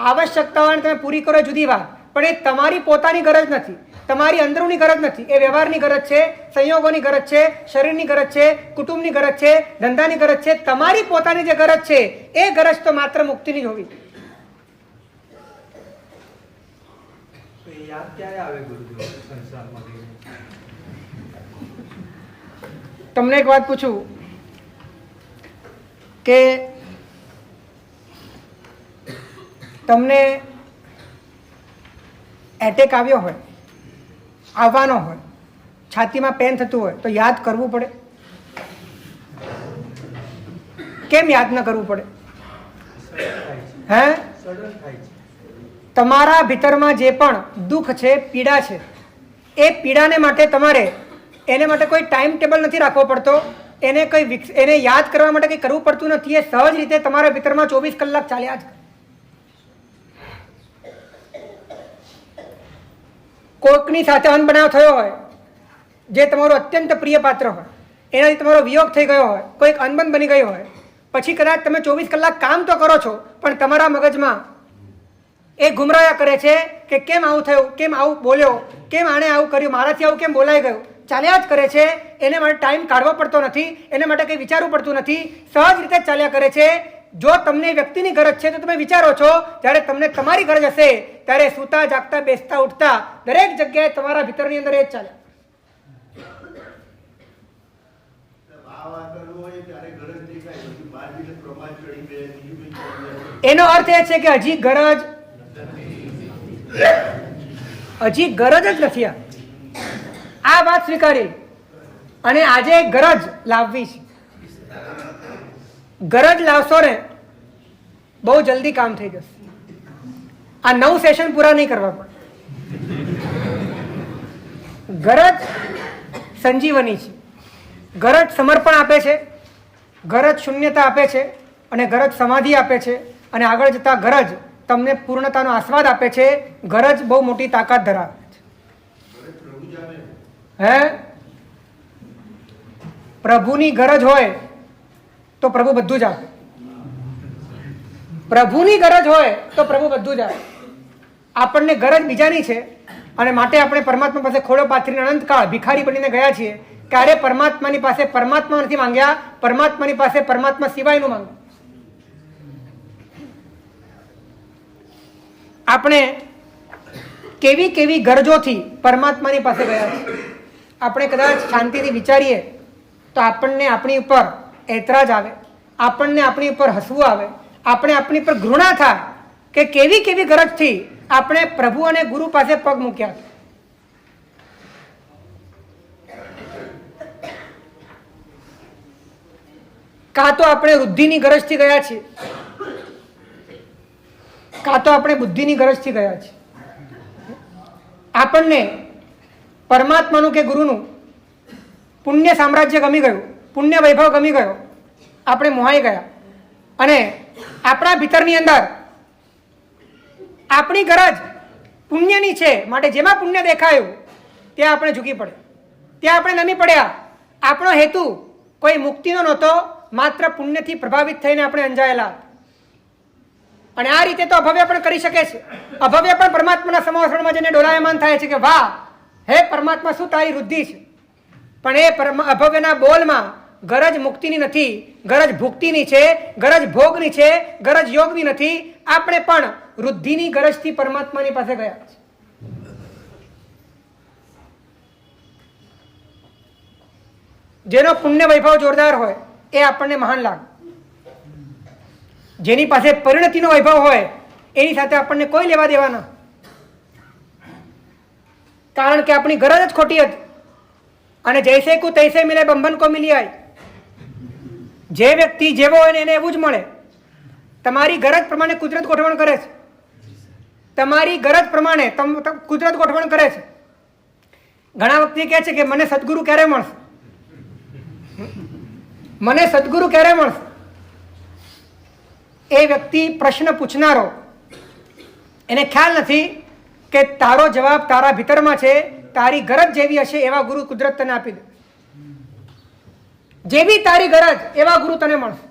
આવશ્યકતાઓને તમે પૂરી કરો જુદી વાત, પણ એ તમારી પોતાની ગરજ નથી, તમારી અંદરૂની ગરજ નથી. એ વ્યવહારની ગરજ છે, સંયોગોની ગરજ છે, શરીરની ગરજ છે, કુટુંબની ગરજ છે, ધંધાની ગરજ છે. તમારી પોતાની જે ગરજ છે એ ગરજ તો માત્ર મુક્તિની જ હોવી. યાદ ક્યારે આવે ગુરુદેવ સંસારમાં? તમને એક વાત પૂછું કે તમને એટેક આવ્યો હોય, આવવાનો હોય, છાતીમાં પેન થતું હોય તો યાદ કરવું પડે? કેમ યાદ ન કરવું પડે? હે? તમારા ભીતરમાં જે પણ દુઃખ છે, પીડા છે, એ પીડાને માટે તમારે એને માટે કોઈ ટાઈમ ટેબલ નથી રાખવો પડતો, એને યાદ કરવા માટે કંઈ કરવું પડતું નથી. એ સહજ રીતે તમારા ભીતરમાં 24 કલાક ચાલ્યા જ કરે. કોઈકની સાથે અનબનાવ થયો હોય, જે તમારો અત્યંત પ્રિય પાત્ર હોય, એનાથી તમારો વિયોગ થઈ ગયો હોય, કોઈક અનબન બની ગયો હોય, પછી કદાચ તમે 24 કલાક કામ તો કરો છો પણ તમારા મગજમાં એ ગુમરાયા કરે છે કે કેમ આવું થયું, કેમ આવું બોલ્યો, કેમ આણે આવું કર્યું, મારાથી આવું કેમ બોલાઈ ગયું, ચાલ્યા જ કરે છે. એને માટે ટાઈમ કાઢવો પડતો નથી, એને માટે કંઈ વિચારવું પડતું નથી, સહજ રીતે ચાલ્યા કરે છે. જો તમને વ્યક્તિની ગરજ છે તો તમે વિચારો છો, જ્યારે તમને તમારી ગરજ હશે ત્યારે સૂતા જાગતા બેસતા ઉઠતા દરેક જગ્યાએ તમારા ભીતરની અંદર એ જ ચાલે. એનો અર્થ એ છે કે હજી ગરજ જ નથી. આ વાત સ્વીકારી અને આજે ગરજ લાવવી છે. ગરજ લાવશો ને બહુ જલ્દી કામ થઈ જશે. આ 9 સેશન પૂરા નહીં કરવા પડે. ગરજ સંજીવની છે. ગરજ સમર્પણ આપે છે, ગરજ શૂન્યતા આપે છે અને ગરજ સમાધિ આપે છે અને આગળ જતા ગરજ તમને પૂર્ણતાનો આસ્વાદ આપે છે. ગરજ બહુ મોટી તાકાત ધરાવે છે. હે? પ્રભુની ગરજ હોય તો પ્રભુ બધું જ આપે. પ્રભુની ગરજ હોય તો પ્રભુ બધું જ આવે. આપણને ગરજ બીજાની છે અને માટે આપણે પરમાત્મા પાસે ખોળો પાથરીને અનંતકાળ ભિખારી બનીને ગયા છીએ. ક્યારે પરમાત્માની પાસે પરમાત્મા નથી માંગ્યા, પરમાત્માની પાસે પરમાત્મા સિવાયનું માંગ્યું. આપણે કેવી કેવી ગરજોથી પરમાત્માની પાસે ગયા છે. આપણે કદાચ શાંતિથી વિચારીએ તો આપણને આપણી ઉપર એતરાજ આવે, આપણને આપણી ઉપર હસવું આવે, આપણે આપણી પર ઘૃણા થાય કે કેવી કેવી ગરજથી આપણે પ્રભુ અને ગુરુ પાસે પગ મૂક્યા. કાં તો આપણે વૃદ્ધિની ગરજથી ગયા છીએ, કાં તો આપણે બુદ્ધિની ગરજથી ગયા છીએ. આપણને પરમાત્માનું કે ગુરુનું પુણ્ય સામ્રાજ્ય ગમી ગયું, પુણ્ય વૈભવ ગમી ગયો, આપણે મોહાઈ ગયા અને આપણા ભીતરની અંદર આપણી ગરજ પુણ્યની છે માટે જેમાં પુણ્ય દેખાયું ત્યાં આપણે ઝૂકી પડે, ત્યાં આપણે નમી પડ્યા. આપણો હેતુ કોઈ મુક્તિનો નહોતો, માત્ર પુણ્યથી પ્રભાવિત થઈને આપણે અંજાયેલા. અને આ રીતે તો અભવ્ય પણ કરી શકે છે. અભવ્ય પણ પરમાત્માના સમોસણમાં જઈને ડોલાયમાન થાય છે કે વાહ હે પરમાત્મા શું તારી વૃદ્ધિ છે. પણ એ અભવ્યના બોલમાં ગરજ મુક્તિની નથી, ગરજ ભુક્તિની છે, ગરજ ભોગની છે, ગરજ યોગની નથી. આપણે પણ વૃદ્ધિની ગરજથી પરમાત્માની પાસે ગયા છે. જેનો પુણ્ય વૈભવ જોરદાર હોય એ આપણને મહાન લાગે. જેની પાસે પરિણતિનો વૈભવ હોય એની સાથે આપણને કોઈ લેવા દેવા ના, કારણ કે આપણી ગરજ જ ખોટી હતી. અને જૈસે કુ તૈસે મિલે બંબન કો મિલી આય. જે વ્યક્તિ જેવો હોય એને એવું જ મળે. તમારી ગરજ પ્રમાણે કુદરત ગોઠવણ કરે છે, તમારી ગરજ પ્રમાણે કુદરત ગોઠવણ કરે છે. ઘણા વ્યક્તિ કહે છે કે મને સદગુરુ ક્યારે મળશે, મને સદગુરુ ક્યારે મળશે. એ વ્યક્તિ પ્રશ્ન પૂછનારો એને ખ્યાલ નથી કે તારો જવાબ તારા ભીતરમાં છે. તારી ગરજ જેવી હશે એવા ગુરુ કુદરત તને આપી દે. જેવી તારી ગરજ એવા ગુરુ તને મળશે.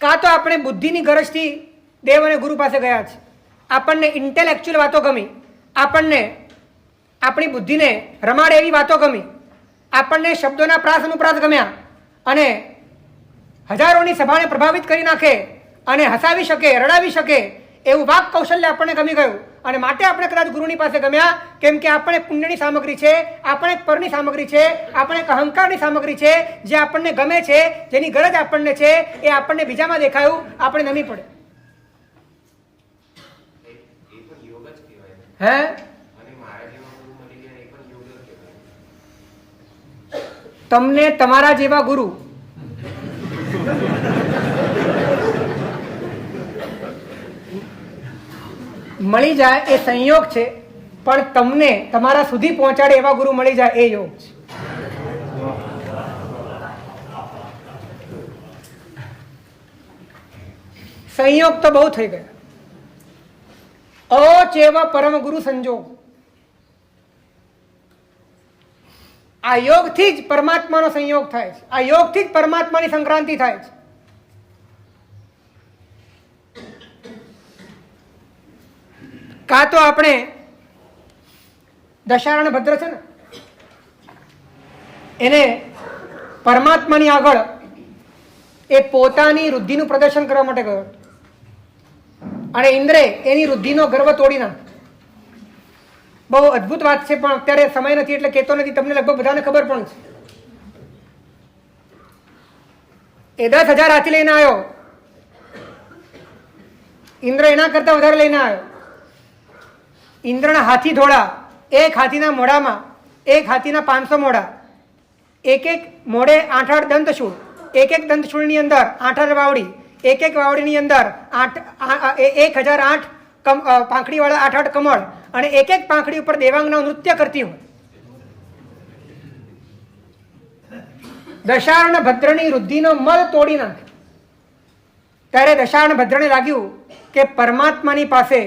કાં તો આપણે બુદ્ધિની ગરજથી દેવ અને ગુરુ પાસે ગયા છે. આપણને ઇન્ટેલેક્ચ્યુઅલ વાતો ગમી, આપણને આપણી બુદ્ધિને રમાડે એવી વાતો ગમી, આપણને શબ્દોના પ્રાસ અનુપ્રાસ ગમ્યા અને હજારોની સભાને પ્રભાવિત કરી નાખે અને હસાવી શકે, રડાવી શકે એવું વાક કૌશલ્ય આપણને ગમી ગયું અને માટે આપણે કદાચ ગુરુની પાસે ગમ્યા. કેમ કે આપણે પુણ્યની સામગ્રી છે, આપણે પરની સામગ્રી છે, આપણે અહંકારની સામગ્રી છે. જે આપણને ગમે છે, જેની ગરજ આપણને છે એ આપણને બીજામાં દેખાયું, આપણે નમી પડે. હે તમને તમારા જેવા ગુરુ મળી જાય એ સંયોગ છે, પણ તમને તમારા સુધી પહોંચાડે એવા ગુરુ મળી જાય એ યોગ છે. સંયોગ તો બહુ થઈ ગયા. અચેવ પરમ ગુરુ સંજોગ. આ યોગથી જ પરમાત્માનો સંયોગ થાય છે, આ યોગથી જ પરમાત્માની સંક્રાંતિ થાય છે. કાં તો આપણે દશારણ ભદ્ર છે ને એને પરમાત્માની આગળ એ પોતાની વૃદ્ધિનું પ્રદર્શન કરવા માટે ગયો અને ઇન્દ્રે એની વૃદ્ધિનો ગર્વ તોડી નાખ્યો. બહુ અદભુત વાત છે, પણ અત્યારે સમય નથી એટલે કહેતો નથી. તમને લગભગ બધાને ખબર પણ છે. એ 10,000 હાથી લઈને આવ્યો, ઇન્દ્ર એના કરતા વધારે લઈને આવ્યો. ઇન્દ્રના હાથી ધોળા, એક હાથીના મોઢામાં, એક હાથીના 500 મોઢા, એક એક મોઢે 8-8 દંતશૂળ, એક એક દંતશૂળની અંદર 8 વાવડી, એક એક વાવડીની અંદર 1008 પાંખડીવાળા 8 કમળ અને એક એક પાંખડી ઉપર દેવાંગના નૃત્ય કરતી હોય. દશાર્ણ ભદ્રની વૃદ્ધિનો મલ તોડી નાખે. ત્યારે દશાર્ણ ભદ્રને લાગ્યું કે પરમાત્માની પાસે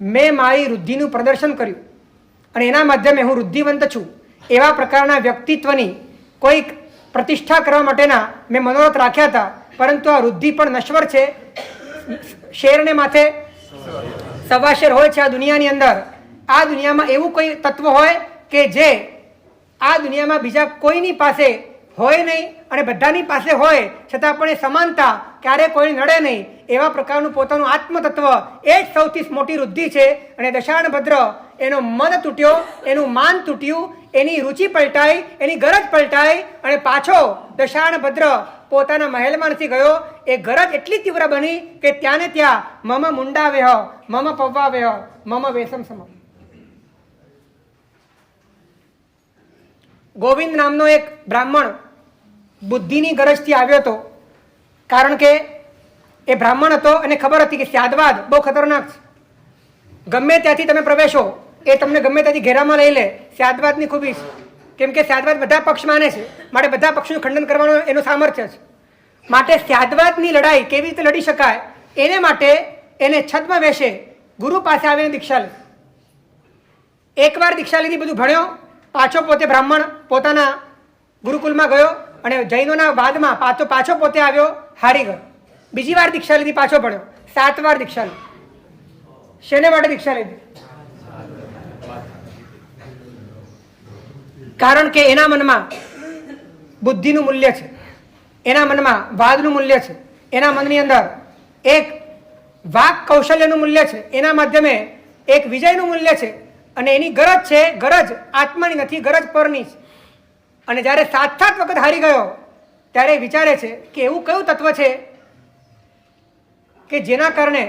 મેં મારી વૃદ્ધિનું પ્રદર્શન કર્યું અને એના માધ્યમે હું વૃદ્ધિવંત છું એવા પ્રકારના વ્યક્તિત્વની કોઈક પ્રતિષ્ઠા કરવા માટેના મેં મનોરથ રાખ્યા હતા, પરંતુ આ વૃદ્ધિ પણ નશ્વર છે. શેરને માથે સવા શેર હોય છે આ દુનિયાની અંદર. આ દુનિયામાં એવું કોઈ તત્વ હોય કે જે આ દુનિયામાં બીજા કોઈની પાસે હોય નહીં અને બધાની પાસે હોય છતાં પણ એ સમાનતા ક્યારેય કોઈ નડે નહીં એવા પ્રકારનું પોતાનું આત્મતત્વ એ જ સૌથી મોટી વૃદ્ધિ છે. અને દશાણ ભદ્ર એનો મન તૂટ્યો, એનું માન તૂટ્યું, એની રુચિ પલટાઈ, એની ગરજ પલટાઈ અને પાછો દશાણ ભદ્ર પોતાના મહેલમાં નથી ગયો. એ ગરજ એટલી તીવ્ર બની કે ત્યાં ને ત્યાં મમ મુંડા વેહ, મમ પવ્વા વેહ, મમ વેસમ સમ. ગોવિંદ નામનો એક બ્રાહ્મણ બુદ્ધિની ગરજથી આવ્યો હતો, કારણ કે એ બ્રાહ્મણ હતો અને ખબર હતી કે સ્યાદવાદ બહુ ખતરનાક છે. ગમે ત્યાંથી તમે પ્રવેશો એ તમને ગમે ત્યાંથી ઘેરામાં લઈ લે. સ્યાદવાદની ખૂબી છે, કેમ કે સ્યાદવાદ બધા પક્ષ માને છે, માટે બધા પક્ષનું ખંડન કરવાનું એનું સામર્થ્ય છે. માટે સ્યાદવાદની લડાઈ કેવી રીતે લડી શકાય એને માટે એને છદ્મ વેશે ગુરુ પાસે આવીને દીક્ષા લીધી. એકવાર દીક્ષા લીધી, બધું ભણ્યો, પાછો પોતે બ્રાહ્મણ પોતાના ગુરુકુલમાં ગયો અને જૈનોના વાદમાં પાછો પોતે આવ્યો, હારી ગયો. બીજી વાર દીક્ષા લીધી, પાછો ભણ્યો, 7 વાર દીક્ષા લીધી. શેને માટે દીક્ષા લીધી? કારણ કે એના મનમાં બુદ્ધિનું મૂલ્ય છે, એના મનમાં વાદનું મૂલ્ય છે, એના મનની અંદર એક વાક કૌશલ્યનું મૂલ્ય છે, એના માધ્યમે એક વિજયનું મૂલ્ય છે. અને એની ગરજ છે, ગરજ આત્માની નથી, ગરજ પરની છે. અને જ્યારે 7 વખત હારી ગયો ત્યારે વિચારે છે કે એવું કયું તત્વ છે કે જેના કારણે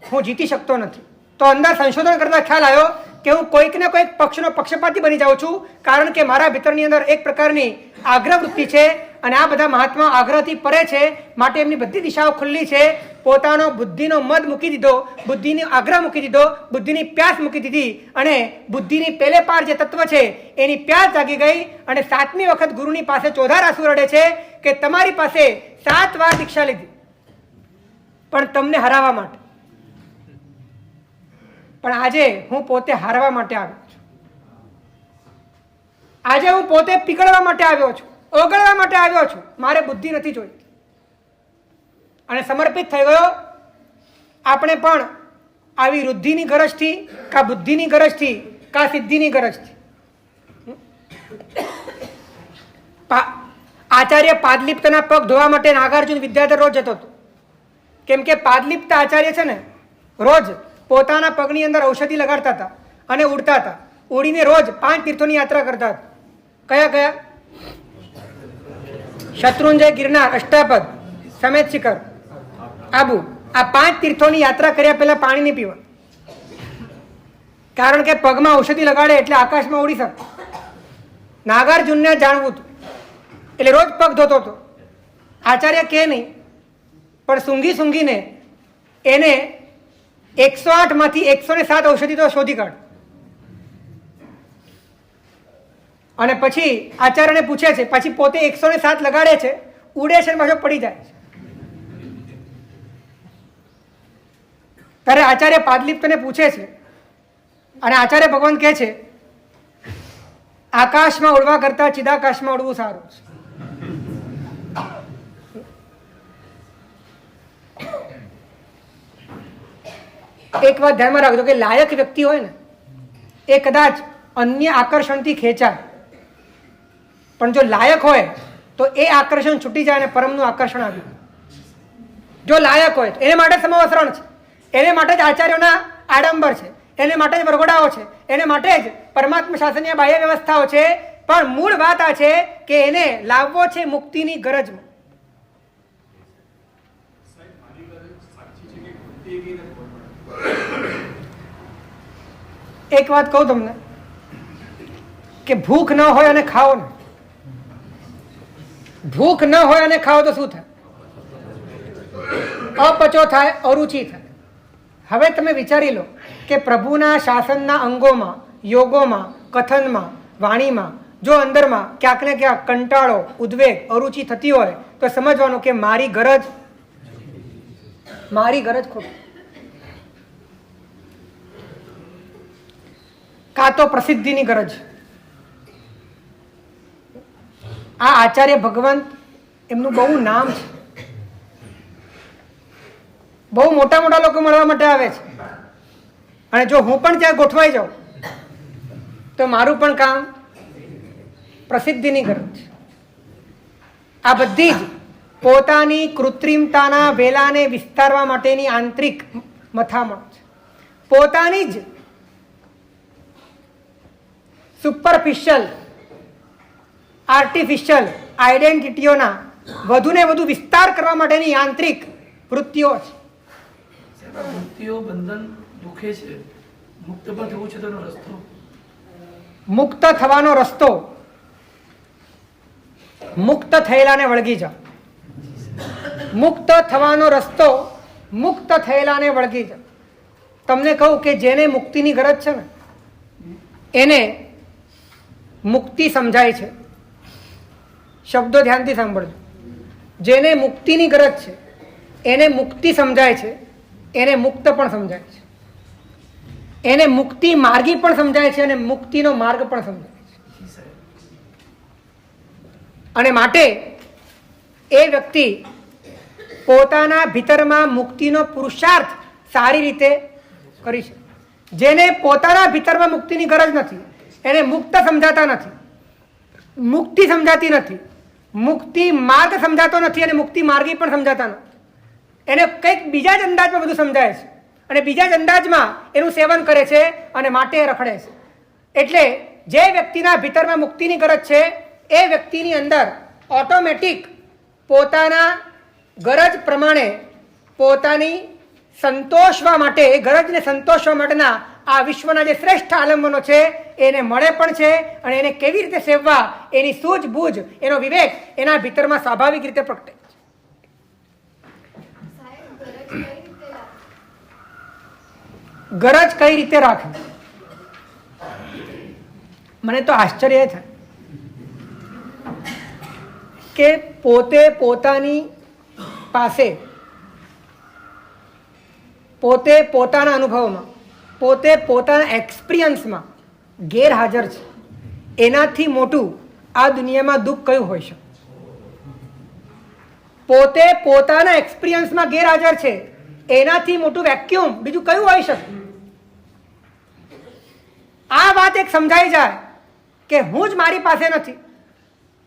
હું જીતી શકતો નથી. તો અંદર સંશોધન કરતા ખ્યાલ આવ્યો કે હું કોઈક ને કોઈક પક્ષનો પક્ષપાતી બની જાઉં છું, કારણ કે મારા ભીતરની અંદર એક પ્રકારની આગ્રહ વૃત્તિ છે અને આ બધા મહાત્મા આગ્રહથી પરે છે, માટે એમની બધી દિશાઓ ખુલ્લી છે. પોતાનો બુદ્ધિનો મદ મૂકી દીધો, બુદ્ધિની આગ્રહ મૂકી દીધો, બુદ્ધિની પ્યાસ મૂકી દીધી અને બુદ્ધિની પેલે પાર જે તત્વ છે એની પ્યાસ જાગી ગઈ. અને 7મી વખત ગુરુની પાસે ચોધાર આંસુ રડે છે કે તમારી પાસે 7 વાર દીક્ષા લીધી પણ તમને હરાવવા માટે, પણ આજે હું પોતે હારવા માટે આવ્યો છું. આજે હું પોતે પીગળવા માટે આવ્યો છું, ઓગળવા માટે આવ્યો છું. મારે બુદ્ધિ નથી જોઈતી અને સમર્પિત થઈ ગયો. આપણે પણ આવી વૃદ્ધિની ગરજથી, કા બુદ્ધિની ગરજથી, કા સિદ્ધિની ગરજથી. આચાર્ય પાદલિપ્તના પગ ધોવા માટે નાગાર્જુન વિદ્યાધર રોજ જતો હતો, કેમ કે પાદલિપ્ત આચાર્ય છે ને રોજ પોતાના પગની અંદર ઔષધિ લગાડતા હતા અને ઉડતા હતા. ઉડીને રોજ 5 તીર્થોની યાત્રા કરતા હતા. કયા કયા? શત્રુંજય, ગિરનાર, અષ્ટાપદ, સમેત શિખર, આબુ. આ 5 તીર્થોની યાત્રા કર્યા પહેલા પાણી નહીં પીવા, કારણ કે પગમાં ઔષધિ લગાડે એટલે આકાશમાં ઉડી શકે. નાગાર્જુનને જાણવું હતું એટલે રોજ પગ ધોતો હતો. આચાર્ય કે નહીં, પણ સૂંઘીને એને 108 માંથી 107 ઔષધિ તો શોધી કાઢ. અને પછી આચાર્યને પૂછે છે, પછી પોતે 107 લગાડે છે, ઉડે છે, પાછો પડી જાય છે. ત્યારે આચાર્ય પાદલિપ્તને પૂછે છે અને આચાર્ય ભગવાન કહે છે આકાશમાં ઉડવા કરતા ચિદાકાશમાં ઉડવું સારું છે. એક વાત ધ્યાનમાં રાખજો કે લાયક વ્યક્તિ હોય ને એ કદાચ અન્ય આકર્ષણથી ખેંચાય, પણ જો લાયક હોય તો એ આકર્ષણ છૂટી જાય અને પરમનું આકર્ષણ આવ્યું. જો લાયક હોય તો એને માટે સમવસરણ છે, એને માટે જ આચાર્યોના આડંબર છે, એને માટે જ વરઘોડાઓ છે, એને માટે જ પરમાત્મા શાસનની બાહ્ય વ્યવસ્થાઓ છે. પણ મૂળ વાત આ છે કે એને લાવવો છે મુક્તિની ગરજમાં. એક વાત કહું તમને કે ભૂખ ન હોય અને ખાઓ ને, ભૂખ ન હોય અને ખાઓ તો શું થાય? અપચો થાય, અરુચિ થાય. હવે તમે વિચારી લો કે પ્રભુના શાસનના અંગોમાં, યોગોમાં, કથનમાં, વાણીમાં જો અંદરમાં ક્યાંક ને ક્યાંક કંટાળો, ઉદ્વેગ, અરુચિ થતી હોય તો સમજવાનું કે મારી ગરજ ખોટી. કાં તો પ્રસિદ્ધિની ગરજ, આ આચાર્ય ભગવંત એમનું બહુ નામ છે, બહુ મોટા મોટા લોકો મળવા માટે આવે છે. અને જો હું પણ ત્યાં ગોઠવાઈ જાઉં તો મારું પણ કામ પ્રસિદ્ધિની ગરજ છે. આ બધી જ પોતાની કૃત્રિમતાના વેલાને વિસ્તારવા માટેની આંતરિક મથામણ છે. પોતાની જ સુપરફિશિયલ આર્ટિફિશિયલ આઈડેન્ટિટીઓના વધુને વધુ વિસ્તાર કરવા માટેની યાંત્રિક વૃત્તિઓ છે. વૃત્તિઓ બંધન દુખે છે, મુક્ત પણ થવું છે તેનો રસ્તો. મુક્ત થવાનો રસ્તો મુક્ત થયેલાને વળગી જાઓ. મુક્ત થવાનો રસ્તો મુક્ત થયેલાને વળગી જાઓ. તમને કહું કે જેને મુક્તિની ગરજ છે ને એને મુક્તિ સમજાય છે. શબ્દો ધ્યાનથી સાંભળજો. જેને મુક્તિની ગરજ છે એને મુક્તિ સમજાય છે, એને મુક્ત પણ સમજાય છે, એને મુક્તિ માર્ગી પણ સમજાય છે અને મુક્તિનો માર્ગ પણ સમજાય છે. અને માટે એ વ્યક્તિ પોતાના ભીતરમાં મુક્તિનો પુરુષાર્થ સારી રીતે કરી શકે. જેને પોતાના ભીતરમાં મુક્તિની ગરજ નથી એને મુક્ત સમજાતા નથી, મુક્તિ સમજાતી નથી, મુક્તિ માર્ગ સમજાતો નથી અને મુક્તિ માર્ગી પણ સમજાતા નથી. એને કંઈક બીજા જ અંદાજમાં બધું સમજાય છે અને બીજા જ અંદાજમાં એનું સેવન કરે છે અને માટે રખડે છે. એટલે જે વ્યક્તિના ભીતરમાં મુક્તિની ગરજ છે એ વ્યક્તિની અંદર ઓટોમેટિક પોતાના ગરજ પ્રમાણે પોતાની સંતોષવા માટે, એ ગરજને સંતોષવા માટેના આ વિશ્વના જે શ્રેષ્ઠ આલંબનો છે એને મળે પણ છે અને એને કેવી રીતે સેવવા એની સૂઝબૂઝ, એનો વિવેક એના ભીતરમાં સ્વાભાવિક રીતે પ્રગટે. ગરજ કઈ રીતે રાખવી? મને તો આશ્ચર્ય થાય કે પોતે પોતાની પાસે, પોતે પોતાના અનુભવમાં, પોતે પોતાના એક્સપિરિયન્સમાં ગેરહાજર છે. એનાથી મોટું આ દુનિયામાં દુઃખ કયું હોઈ શકે? પોતે પોતાના એક્સપિરિયન્સમાં ગેરહાજર છે એનાથી મોટું વેક્યુમ બીજું કયું હોઈ શકે? આ વાત એક સમજાઈ જાય કે હું જ મારી પાસે નથી,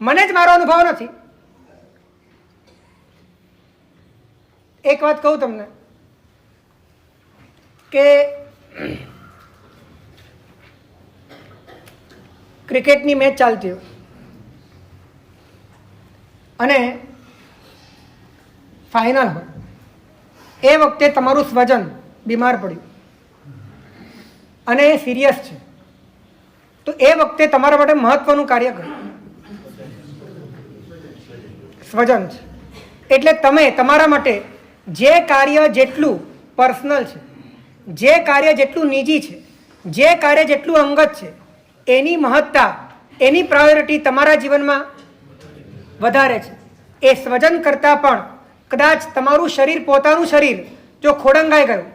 મને જ મારો અનુભવ નથી. એક વાત કહું તમને કે ક્રિકેટની મેચ ચાલતી હોય અને ફાઇનલ હોય, એ વખતે તમારું સ્વજન બીમાર પડ્યું અને એ સિરિયસ છે, તો એ વખતે તમારા માટે મહત્વનું કાર્ય કર્યું સ્વજન છે. એટલે તમે તમારા માટે જે કાર્ય જેટલું પર્સનલ છે, જે કાર્ય જેટલું નિજી છે, જે કાર્ય જેટલું અંગત છે એની મહત્તા, એની પ્રાયોરિટી તમારા જીવનમાં વધારે છે. એ સ્વજન કરતાં પણ કદાચ તમારું શરીર, પોતાનું શરીર જો ખોડંગાઈ ગયું,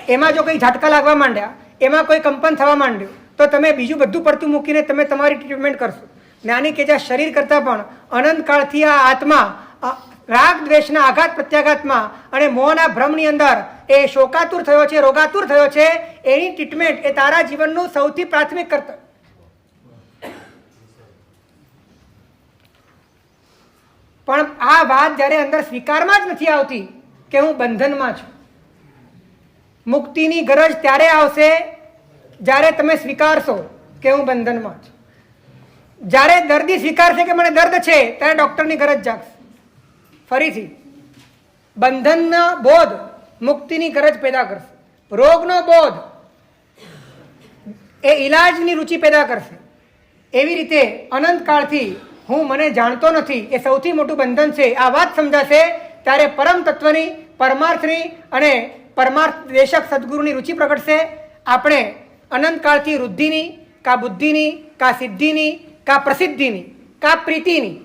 એમાં જો કંઈ ઝાટકા લાગવા માંડ્યા, એમાં કોઈ કંપન થવા માંડ્યું, તો તમે બીજું બધું પડતું મૂકીને તમે તમારી ટ્રીટમેન્ટ કરશો. જ્ઞાની કે જ્યાં શરીર કરતાં પણ અનંતકાળથી આ આત્મા રાગ દ્વેષના આઘાત પ્રત્યાઘાતમાં અને મોહના ભ્રમની અંદર એ શોકાતુર થયો છે, રોગાતુર થયો છે, એની ટ્રીટમેન્ટ એ તારા જીવનનું સૌથી પ્રાથમિક કર્તવ્ય. પણ આ વાત જ્યારે અંદર સ્વીકારમાં જ નથી આવતી કે હું બંધનમાં છું. મુક્તિની ગરજ ત્યારે આવશે જ્યારે તમે સ્વીકારશો કે હું બંધનમાં છું. જ્યારે દર્દી સ્વીકારશે કે મને દર્દ છે ત્યારે ડૉક્ટરની ગરજ જાગશે. ફરીથી બંધનનો બોધ મુક્તિની ગરજ પેદા કરશે, રોગનો બોધ એ ઈલાજની રુચિ પેદા કરશે. એવી રીતે અનંતકાળથી હું મને જાણતો નથી એ સૌથી મોટું બંધન છે આ વાત સમજાશે ત્યારે પરમ તત્વની, પરમાર્થની અને પરમાર્થ દેશક સદગુરુની રુચિ પ્રગટશે. આપણે અનંતકાળથી વૃદ્ધિની, કા બુદ્ધિની, કા સિદ્ધિની, કા પ્રસિદ્ધિની, કા પ્રીતિની,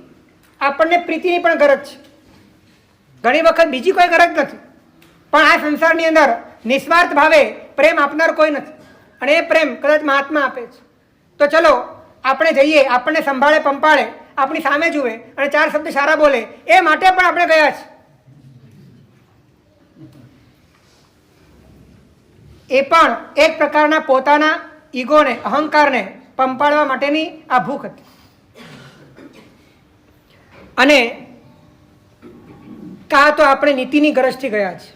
આપણને પ્રીતિની પણ ગરજ છે. ઘણી વખત બીજી કોઈ ગરજ નથી, પણ આ સંસારની અંદર નિસ્વાર્થ ભાવે પ્રેમ આપનાર કોઈ નથી અને એ પ્રેમ કદાચ મહાત્મા આપે છે. તો ચલો આપણે જઈએ, આપણને સંભાળે પંપાળે આપણી સામે જુએ અને 4 શબ્દ સારા બોલે, એ માટે પણ આપણે ગયા છે. એ પણ એક પ્રકારના પોતાના ઈગોને, અહંકારને પંપાડવા માટેની આ ભૂખ હતી. અને કાં તો આપણે નીતિની ગરજથી ગયા છે.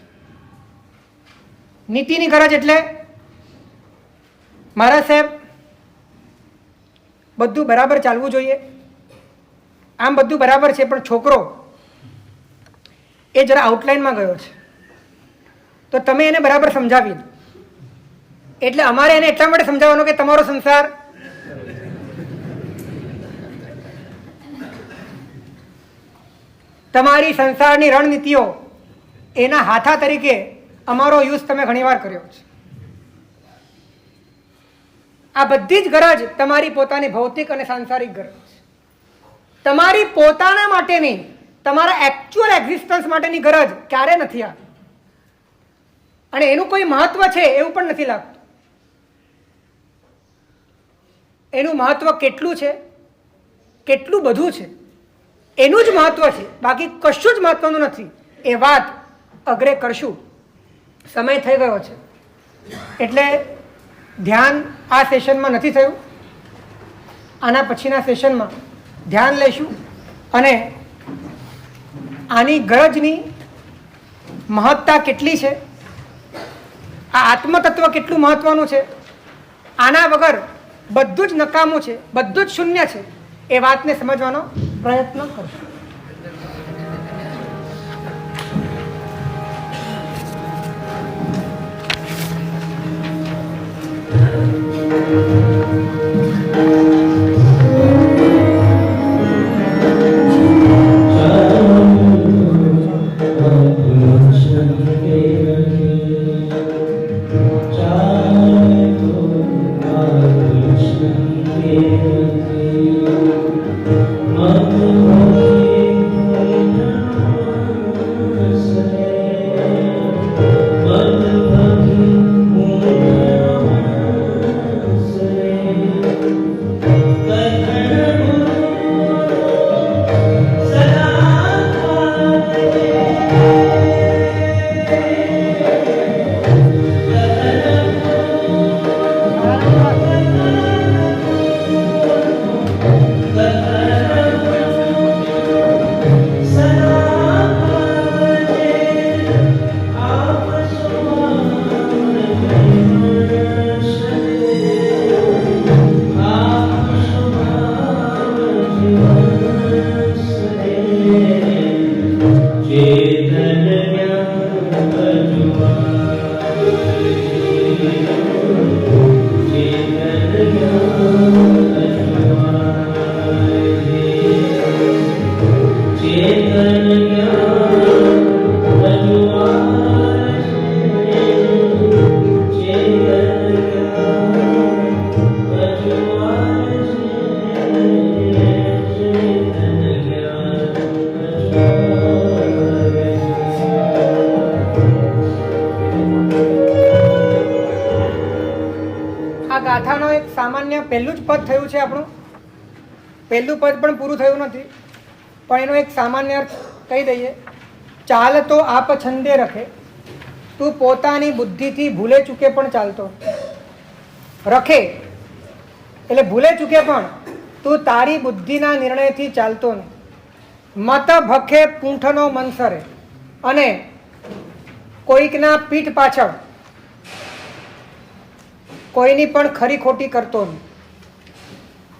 નીતિની ગરજ એટલે મારા સાહેબ બધું બરાબર ચાલવું જોઈએ, આમ બધું બરાબર છે, પણ છોકરો એ જરા આઉટલાઇનમાં ગયો છે, તો તમે એને બરાબર સમજાવી દો. એટલે અમારે એને એટલા માટે સમજાવવાનો કે તમારો સંસાર તમારી સંસારની રણનીતિઓ એના હાથા તરીકે અમારો યુઝ તમે ઘણીવાર કર્યો છે. આ બધી જ ગરજ તમારી પોતાની ભૌતિક અને સાંસારિક ગરજ છે. તમારી પોતાના માટેની, તમારા એકચ્યુઅલ એક્ઝિસ્ટન્સ માટેની ગરજ ક્યારે નથી આવી. અને એનું કોઈ મહત્વ છે એવું પણ નથી લાગતું. એનું મહત્વ કેટલું છે, કેટલું બધું છે, એનું જ મહત્વ છે, બાકી કશું જ મહત્વનું નથી. એ વાત અગ્રે કરશું. સમય થઈ ગયો છે એટલે ધ્યાન આ સેશનમાં નથી થયું. આના પછીના સેશનમાં ધ્યાન લઈશું અને આની ગરજની મહત્તા કેટલી છે, આ આત્મતત્વ કેટલું મહત્વનું છે, આના વગર બધું જ નકામું છે, બધું જ શૂન્ય છે, એ વાતને સમજવાનો પ્રયત્ન કરશું. ગાથાનો એક સામાન્ય પહેલું જ પદ થયું છે આપણું. પહેલું પદ પણ પૂરું થયું નથી, પણ એનો એક સામાન્ય અર્થ કહી દઈએ. ચાલ તો આપ છંદે રખે, તું પોતાની બુદ્ધિથી ભૂલે ચૂકે પણ ચાલતો રખે, એટલે ભૂલે ચૂકે પણ તું તારી બુદ્ધિના નિર્ણયથી ચાલતો નહીં. મત ભખે પૂંઠનો મનસરે, અને કોઈકના પીઠ પાછળ કોઈની પણ ખરી ખોટી કરતો નહીં,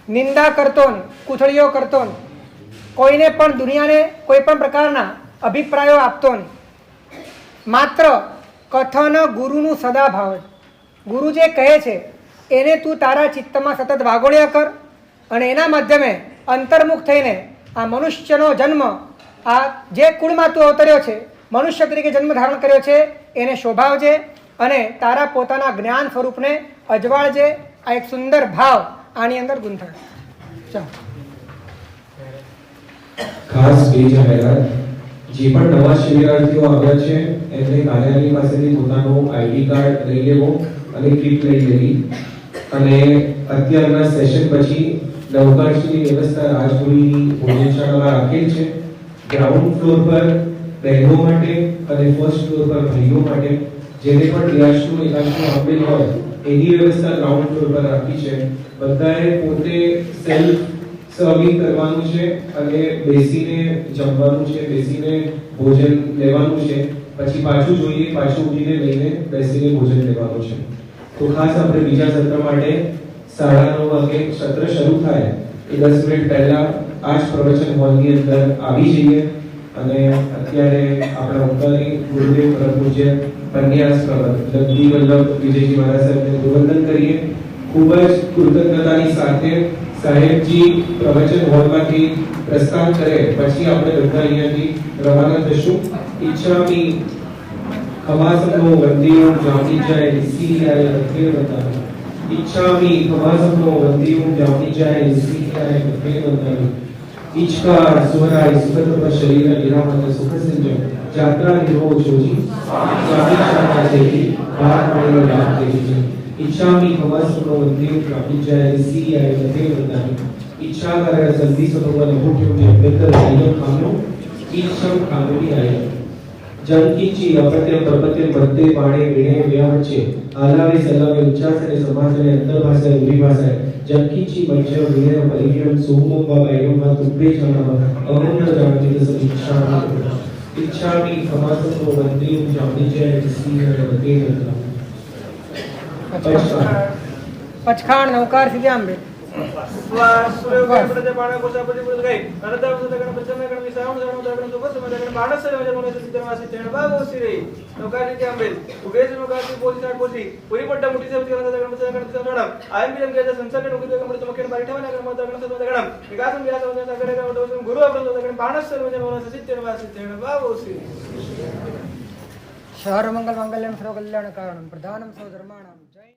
નિંદા કરતો નહીં, કૂથળીઓ કરતો નહીં, કોઈને પણ દુનિયાને કોઈ પણ પ્રકારના અભિપ્રાયો આપતો નહીં. માત્ર કથન ગુરુનું સદા ભાવે, ગુરુ જે કહે છે એને તું તારા ચિત્તમાં સતત વાગોળ્યા કર, અને એના માધ્યમે અંતર્મુખ થઈને આ મનુષ્યનો જન્મ, આ જે કુળમાં તું અવતર્યો છે, મનુષ્ય તરીકે જન્મ ધારણ કર્યો છે, એને શોભાવજે અને તારા પોતાના જ્ઞાન સ્વરૂપને અજવાળજે. આ એક સુંદર ભાવ આની અંદર ગૂંથાય. ચાલો, ખાસ બે જાહેરાત. જે પણ નવા શિબિરાર્થીઓ આવ્યા છે એમને કાર્યાલય પાસેથી પોતાનો આઈડી કાર્ડ લઈ લેવો અને કીટ લઈ લેવી. અને અત્યારના સેશન પછી નવકાશની વ્યવસ્થા રાજપુરીની ભોજનશાળામાં રાખેલ છે. ગ્રાઉન્ડ ફ્લોર પર બહેનો માટે અને ફર્સ્ટ ફ્લોર પર ભાઈઓ માટે જેને પણ રિયાઝનું એકાંશનું આપેલ હોય એની વ્યવસ્થા ગ્રાઉન્ડ ફ્લોર પર રાખી છે. બધાએ પોતે સેલ્ફ સર્વિંગ કરવાનું છે અને બેસીને જમવાનું છે, બેસીને ભોજન લેવાનું છે. પછી પાછું જોઈએ, પાછું ઉઠીને લઈને બેસીને ભોજન લેવાનું છે. તો ખાસ આપણે બીજા સત્ર માટે 9:30 વાગે સત્ર શરૂ થાય એ 10 મિનિટ પહેલા આ જ પ્રવચન હોલની અંદર આવી જઈએ અને અત્યારે આપણા ઉપકારી ગુરુદેવ પરમ પૂજ્ય પન્યાસ પ્રવર્ત લગદી વલ્લભ વિજયજી મહારાજ સાહેબને ગુરુવંદન કરીએ. ખૂબ જ કૃતજ્ઞતાની સાથે સાહેબજી પ્રવચન હોલમાંથી પ્રસ્થાન કરે પછી આપણે બધા અહીંયાથી રવાના થશું. ઈચ્છામી ખમાસનો વંદિયો જામી જાય સિયાય રખે બતાવી. ઈચ્છામી ખમાસનો વંદિયો જામી જાય સિયાય રખે બતાવી. ઈચ્છા સુરાય સુગત પર શરીર નિરામત સુખ સિંજો જાત્રા નિરો જોજી સ્વામી શાના જેવી બાર મળેલો લાભ દેવી. ઈચ્છામી ખમાસનો વંદિયો જામી જાય સિયાય રખે બતાવી. ઈચ્છા કરે સંધિ સતોવન હોઠ્યો ને બેતર આયો ખામ્યો ઈચ્છમ ખામી આયો. જનકીચી અપત્ય પ્રપત્ય બધે પાણે વિણે વ્યા વચ્ચે આલાવે સલાવે ઉચ્ચાસ અને સમાસને અંતર ભાષાએ ઉભી ભાષાએ જનકીચી મંચર વિણે પરિગ્રહ સુમો બાબાયો તુબ્બે જાણવા અમુન જાણતી દસ ઈચ્છામી ખમાસનો વંદિયો જામી જાય સિંહ અને વગે હતા. પચખાણ નૌકાર થી આંબે શહર મંગલ મંગલ્યમ સર્વ કલ્યાણ કારણમ પ્રધાનમ સર્વ ધર્માણામ. જય